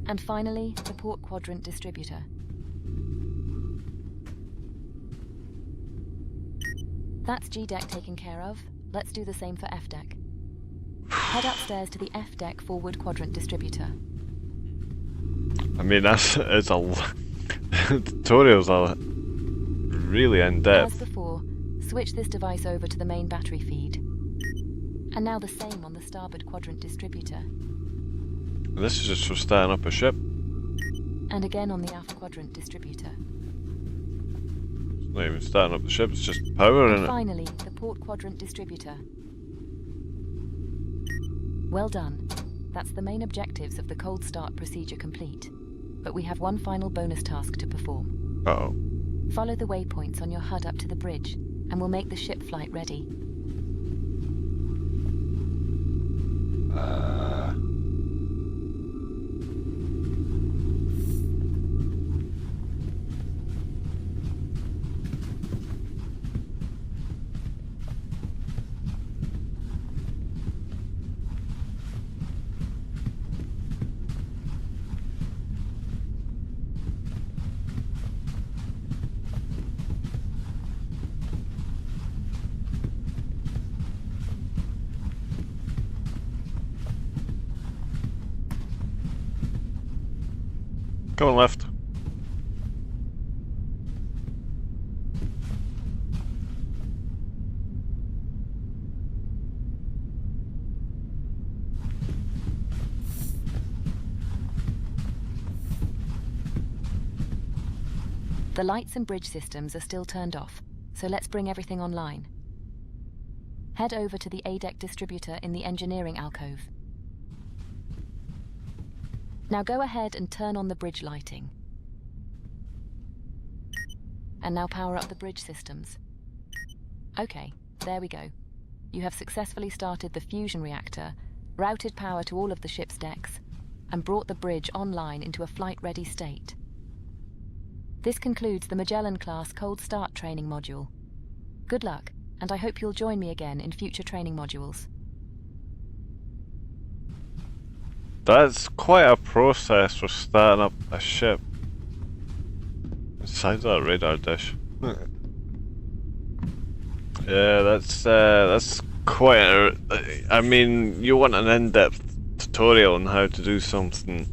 And finally, the port quadrant distributor. That's G deck taken care of. Let's do the same for F deck. Head upstairs to the F deck forward quadrant distributor.
I mean, it's a tutorials are really in depth.
As before, switch this device over to the main battery feed. And now the same on the starboard quadrant distributor.
This is just for starting up a ship.
And again on the aft quadrant distributor.
It's not even starting up the ship, it's just power in
And
it.
finally, the port quadrant distributor. Well done. That's the main objectives of the cold start procedure complete. But we have one final bonus task to perform.
Uh-oh.
Follow the waypoints on your HUD up to the bridge, and we'll make the ship flight ready.
Go on left.
The lights and bridge systems are still turned off, so let's bring everything online. Head over to the A-deck distributor in the engineering alcove. Now go ahead and turn on the bridge lighting. And now power up the bridge systems. Okay, there we go. You have successfully started the fusion reactor, routed power to all of the ship's decks, and brought the bridge online into a flight-ready state. This concludes the Magellan Class Cold Start training module. Good luck, and I hope you'll join me again in future training modules.
That's quite a process for starting up a ship. The size of that radar dish. Yeah, that's quite a... I mean, you want an in-depth tutorial on how to do something.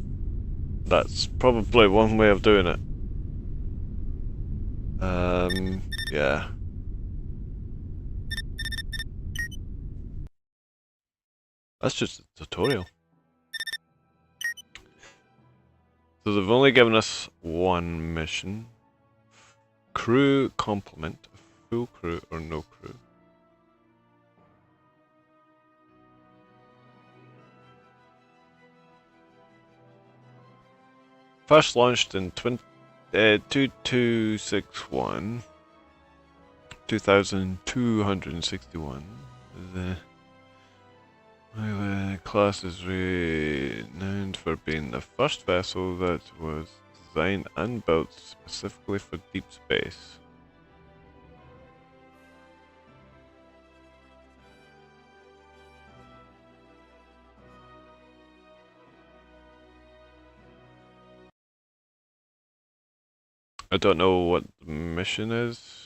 That's probably one way of doing it. Yeah. That's just a tutorial. So they've only given us one mission. Crew complement. Full crew or no crew. First launched in 2261. 2261. The Magellan Class is renowned for being the first vessel that was designed and built specifically for deep space. I don't know what the mission is.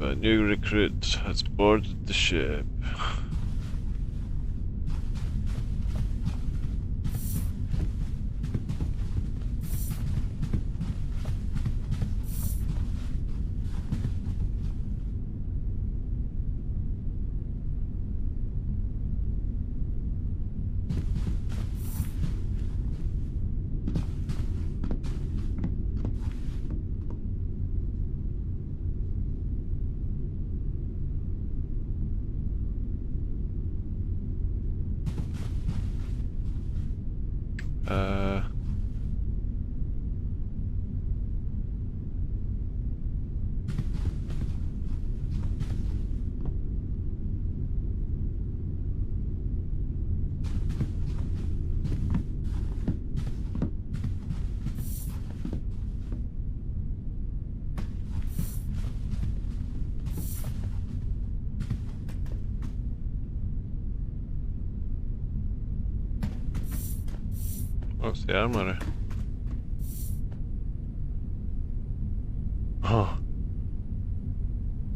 A new recruit has boarded the ship. What's the armory? Oh.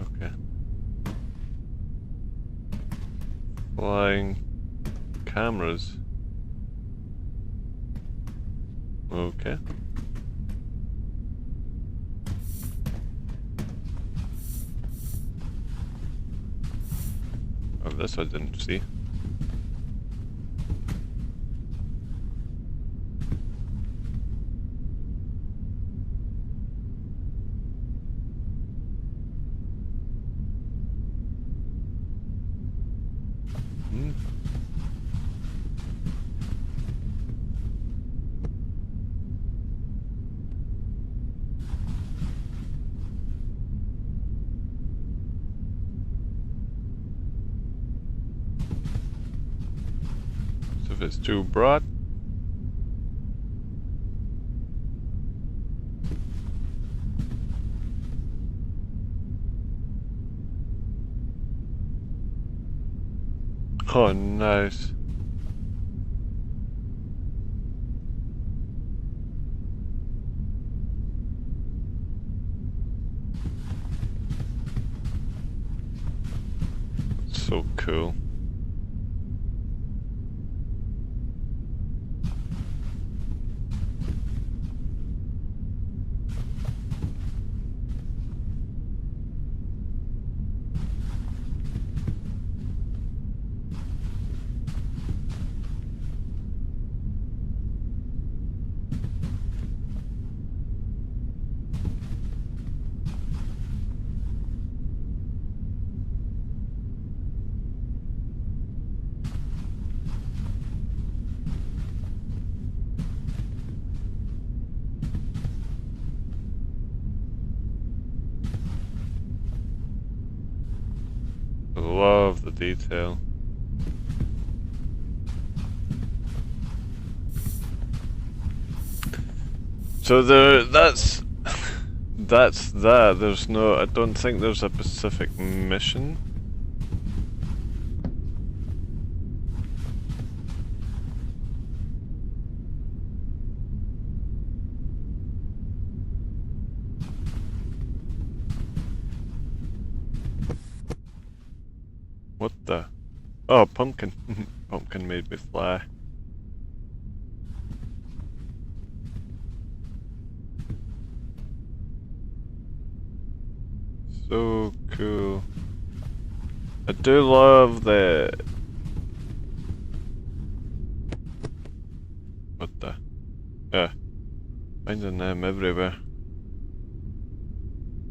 Okay. Flying cameras. Okay. Oh, this I didn't see. So if it's too broad. Oh, nice. So cool. I love the detail. So that's that. There's no. I don't think there's a specific mission. What the? Oh, pumpkin. Pumpkin made me fly. So cool. I do love the... What the? Yeah. Finding them everywhere.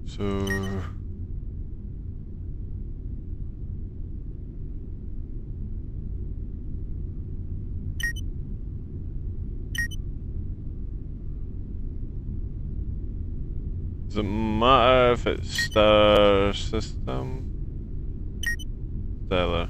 So... Does it matter if it's star system? Stellar.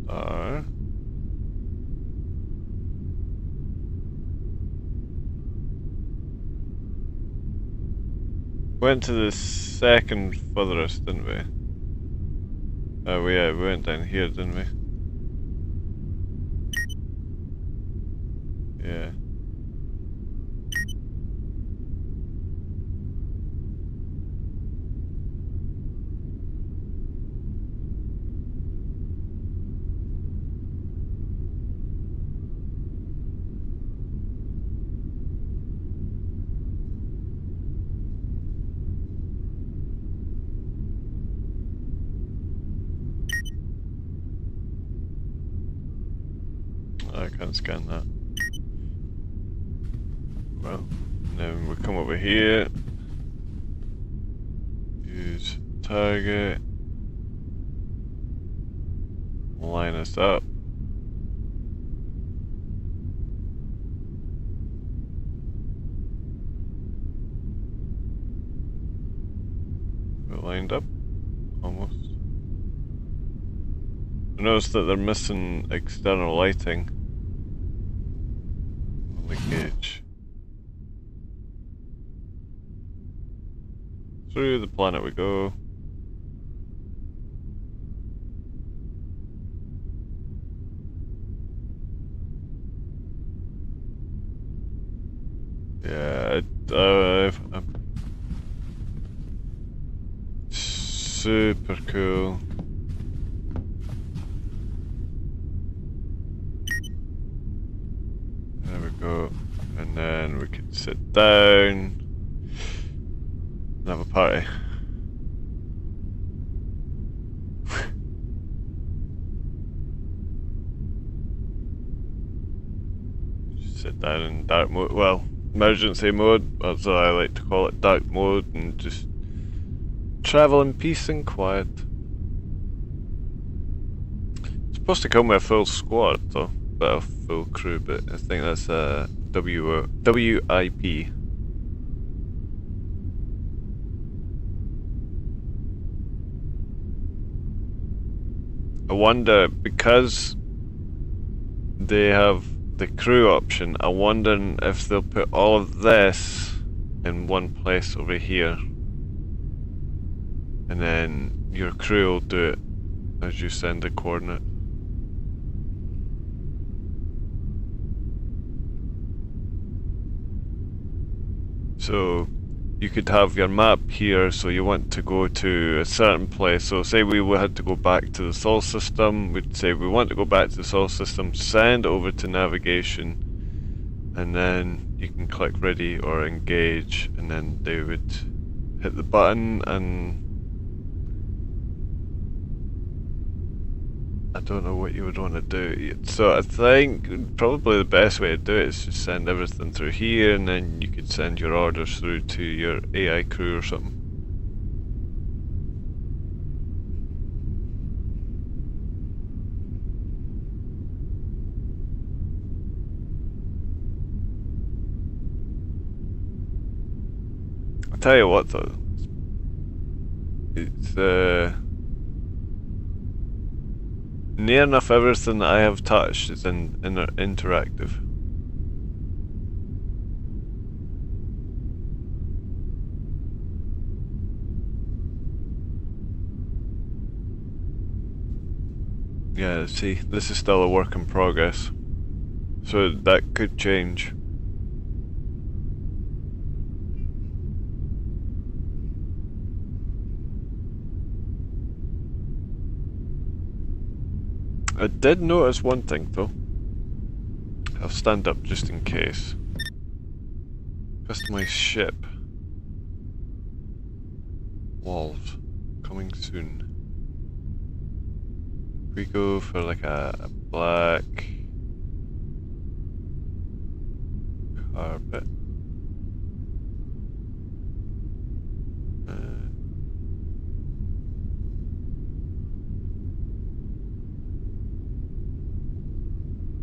Star. Went to the second furthest, didn't we? Oh yeah, we went down here, didn't we? Yeah. I can't scan that. Well, then we come over here. Use target. Line us up. We're lined up. Almost. I noticed that they're missing external lighting on the gauge. Through the planet we go. Yeah, I'm super cool. There we go. And then we can sit down and have a party. Just sit down in dark mode. Well, emergency mode, as I like to call it, dark mode, and just travel in peace and quiet. It's supposed to come with a full squad though, but a full crew, but I think that's a WIP. I wonder, because they have the crew option, I'm wondering if they'll put all of this in one place over here. And then your crew will do it as you send the coordinate. So you could have your map here, so you want to go to a certain place. So say we had to go back to the Sol system, we'd say we want to go back to the Sol system, send over to navigation, and then you can click ready or engage, and then they would hit the button, and I don't know what you would want to do. So I think probably the best way to do it is just send everything through here, and then you could send your orders through to your AI crew or something. I'll tell you what though, It's near enough everything that I have touched is interactive. Yeah, see, this is still a work in progress, so that could change. I did notice one thing though. I'll stand up just in case. Customize ship. Walls. Coming soon. We go for like a black carpet.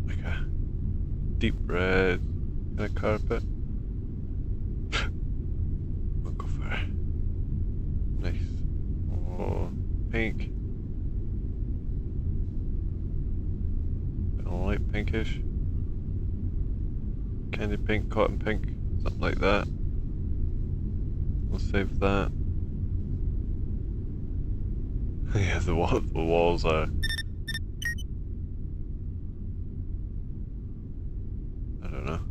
Like a deep red kind of carpet. We'll go for it. Nice. Oh, pink. Light pinkish. Candy pink, cotton pink, something like that. We'll save that. Yeah, the walls are... I don't know.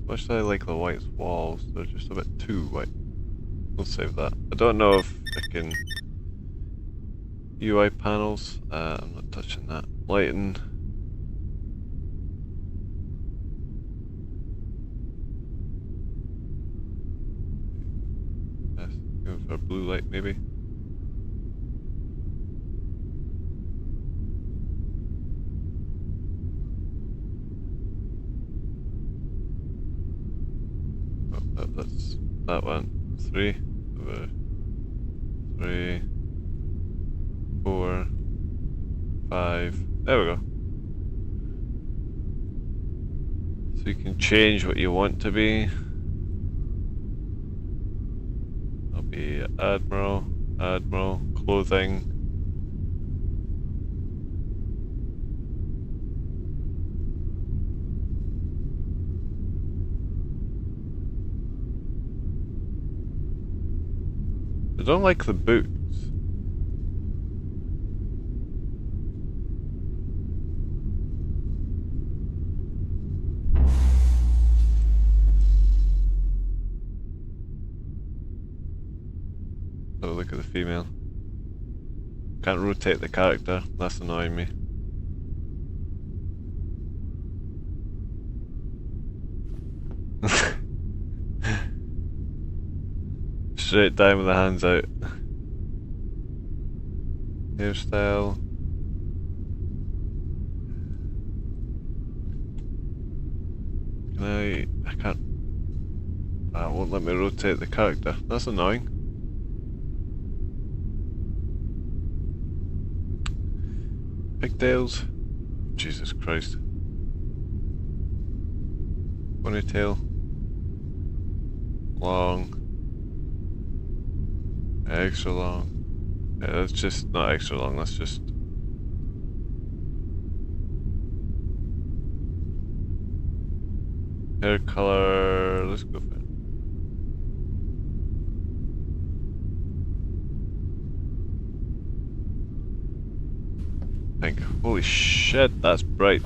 As much as I like the white walls, they're just a bit too white. We'll save that. I don't know if I can... UI panels, I'm not touching that. Lighting. Yes, go for a blue light maybe. Oh, that's that one. 3 over 3, 4, 5. There we go. So you can change what you want to be. I'll be Admiral, clothing. I don't like the boots. Oh, look at the female. Can't rotate the character, that's annoying me. Straight down with the hands out. Hairstyle. I can't... That won't let me rotate the character. That's annoying. Pigtails. Jesus Christ. Ponytail. Long. Extra long. Yeah, that's just not extra long, that's just... Hair color, let's go for it. Pink. Holy shit, that's bright.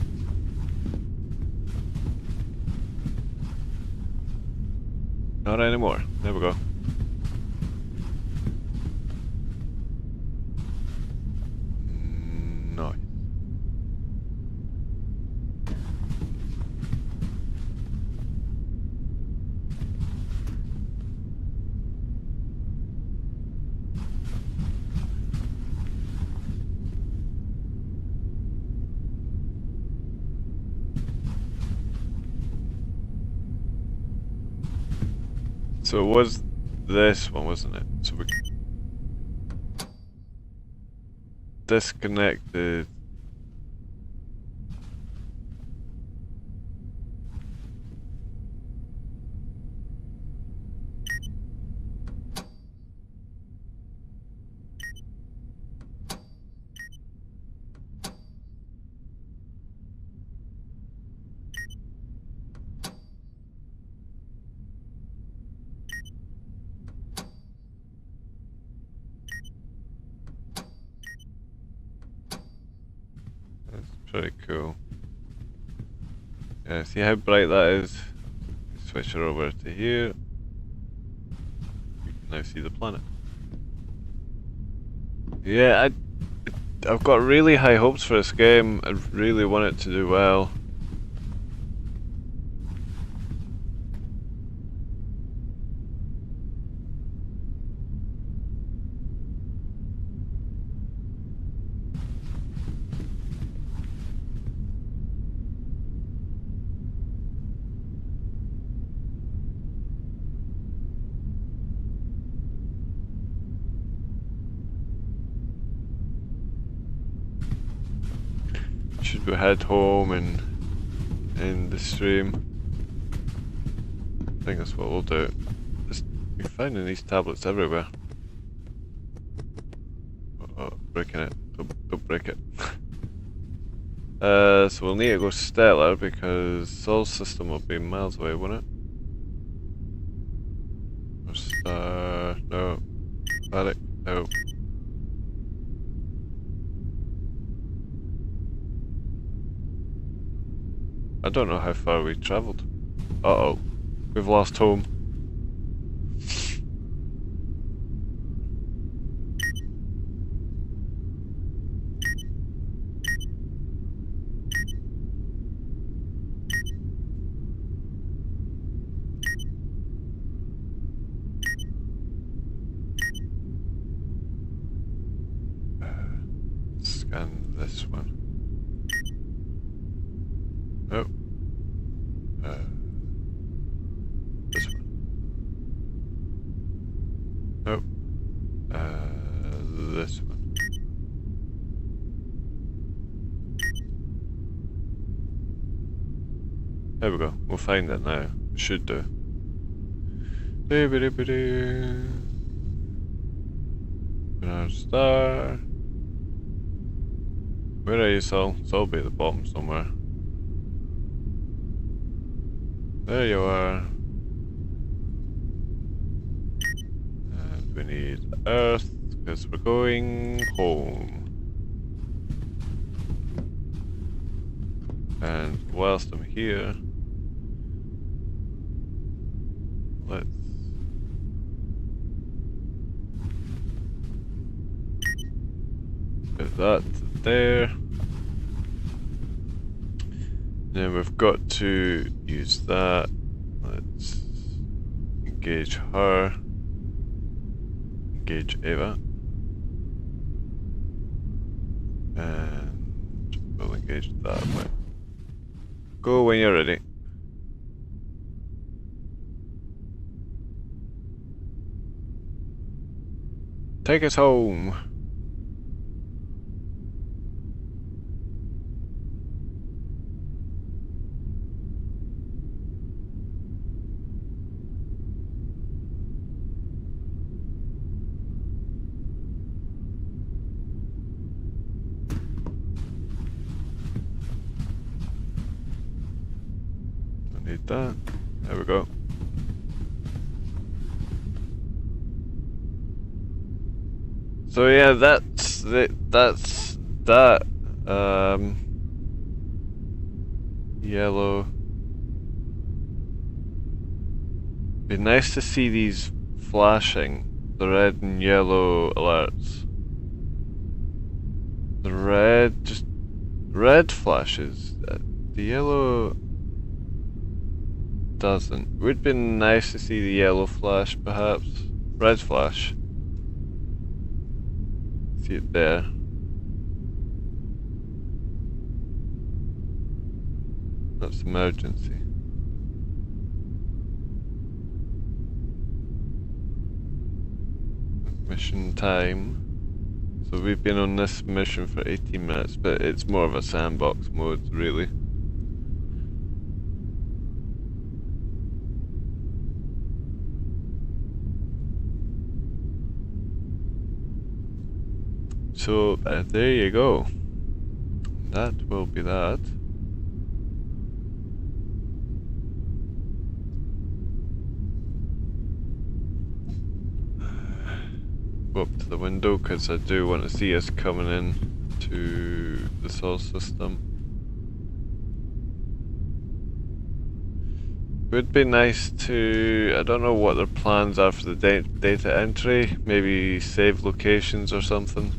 Not anymore. There we go. Nice. So it was this one, wasn't it? So we disconnected. Pretty cool. Yeah, see how bright that is? Switch her over to here. You can now see the planet. Yeah, I've got really high hopes for this game. I really want it to do well. Should we head home and end the stream? I think that's what we'll do. We're finding these tablets everywhere. Oh, breaking it. Don't break it. So we'll need to go stellar because Sol system will be miles away, won't it? Or star, no. Attic, no. I don't know how far we travelled. Uh-oh. We've lost home. Scan this one. Oh. This one. Nope. This one. There we go. We'll find it now. We should do. Our star. Where are you, Sol? Sol be at the bottom somewhere. There you are. And we need Earth, because we're going home. And whilst I'm here, let's get that there. Then we've got to use that. Let's engage her. Engage Ava. And we'll engage that way. Go when you're ready. Take us home. Need that. There we go. So yeah, that's that. Yellow. Be nice to see these flashing, the red and yellow alerts. The red, just red flashes. The yellow doesn't. It would be nice to see the yellow flash, perhaps. Red flash. See it there. That's emergency. Mission time. So we've been on this mission for 18 minutes, but it's more of a sandbox mode, really. So there you go. That will be that. Go up to the window because I do want to see us coming in to the solar system. would be nice to, I don't know what their plans are for the data entry, maybe save locations or something.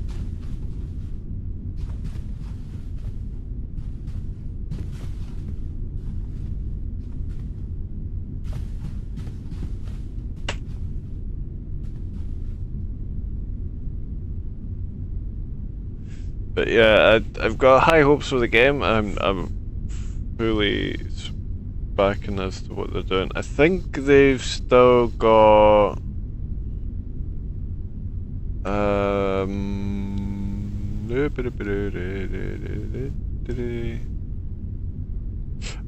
But yeah, I've got high hopes for the game. I'm fully backing as to what they're doing. I think they've still got I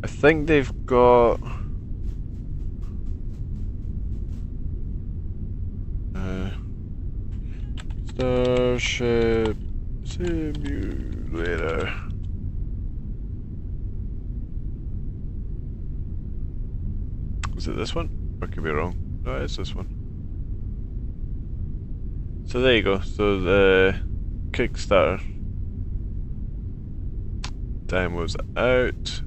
think they've got Starship Simulator. Is it this one? Or could be wrong. No, it's this one. So there you go. So the Kickstarter demo's out.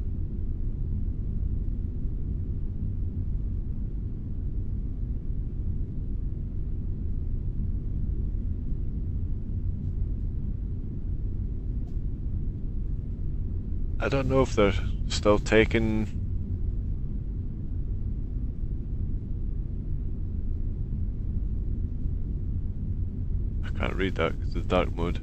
I don't know if they're still taking I can't read that because it's dark mode.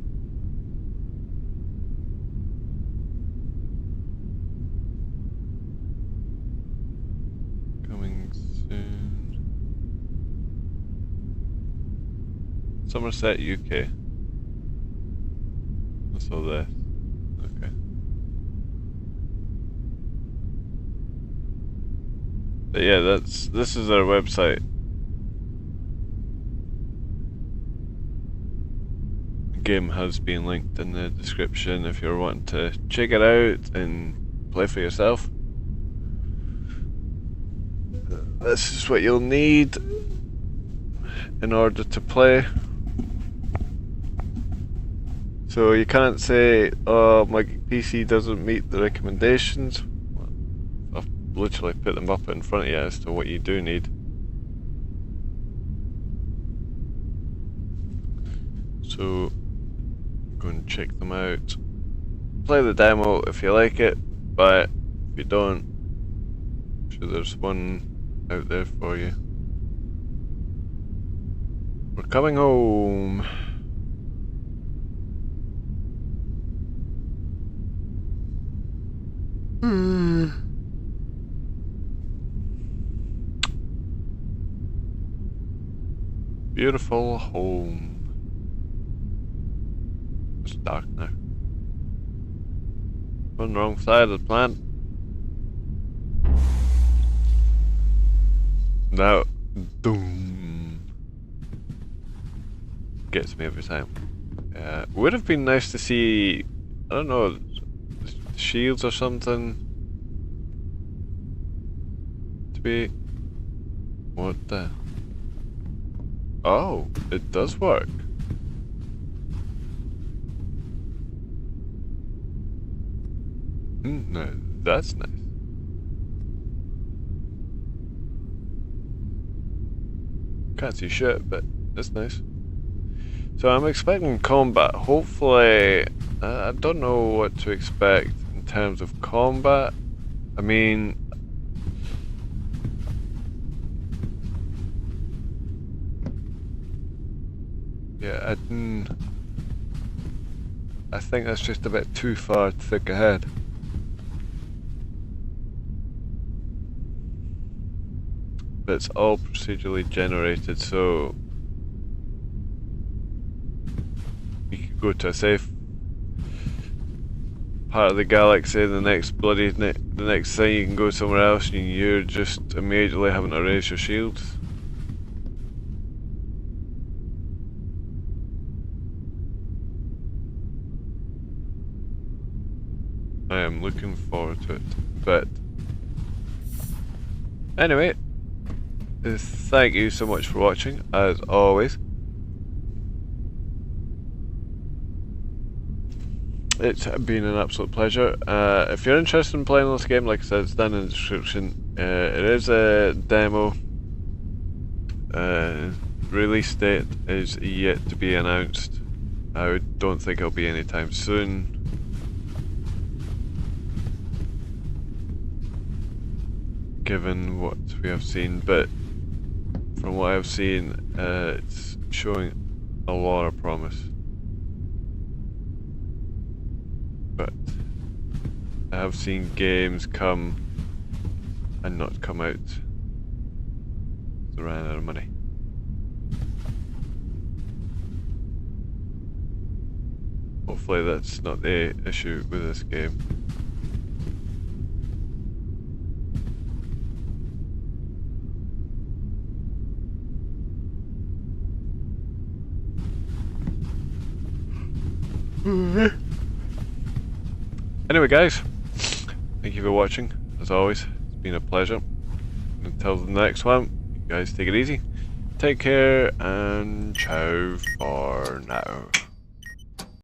Coming soon. Somerset, UK. That's all this. Okay. But yeah, this is their website. The game has been linked in the description if you're wanting to check it out and play for yourself. This is what you'll need in order to play. So you can't say, oh, my PC doesn't meet the recommendations. I've literally put them up in front of you as to what you do need. So go and check them out. Play the demo if you like it, but if you don't, I'm sure there's one out there for you. We're coming home. Beautiful home. It's dark now. On the wrong side of the plant. Now, boom. Gets me every time. Would have been nice to see, I don't know, shields or something. To be. What the? Oh, it does work. No, that's nice. Can't see shit, but that's nice. So I'm expecting combat. Hopefully, I don't know what to expect in terms of combat. I mean, yeah, I think that's just a bit too far to think ahead. But it's all procedurally generated, so you could go to a safe part of the galaxy, the next thing you can go somewhere else and you're just immediately having to raise your shields. I am looking forward to it, but anyway, thank you so much for watching, as always. it's been an absolute pleasure. If you're interested in playing this game, like I said, it's down in the description. It is a demo. Release date is yet to be announced. I don't think it'll be anytime soon. Given what we have seen, but from what I've seen, it's showing a lot of promise. But I have seen games come and not come out. They ran out of money. Hopefully that's not the issue with this game. Anyway guys, thank you for watching, as always. It's been a pleasure. Until the next one, you guys take it easy. Take care and ciao for now.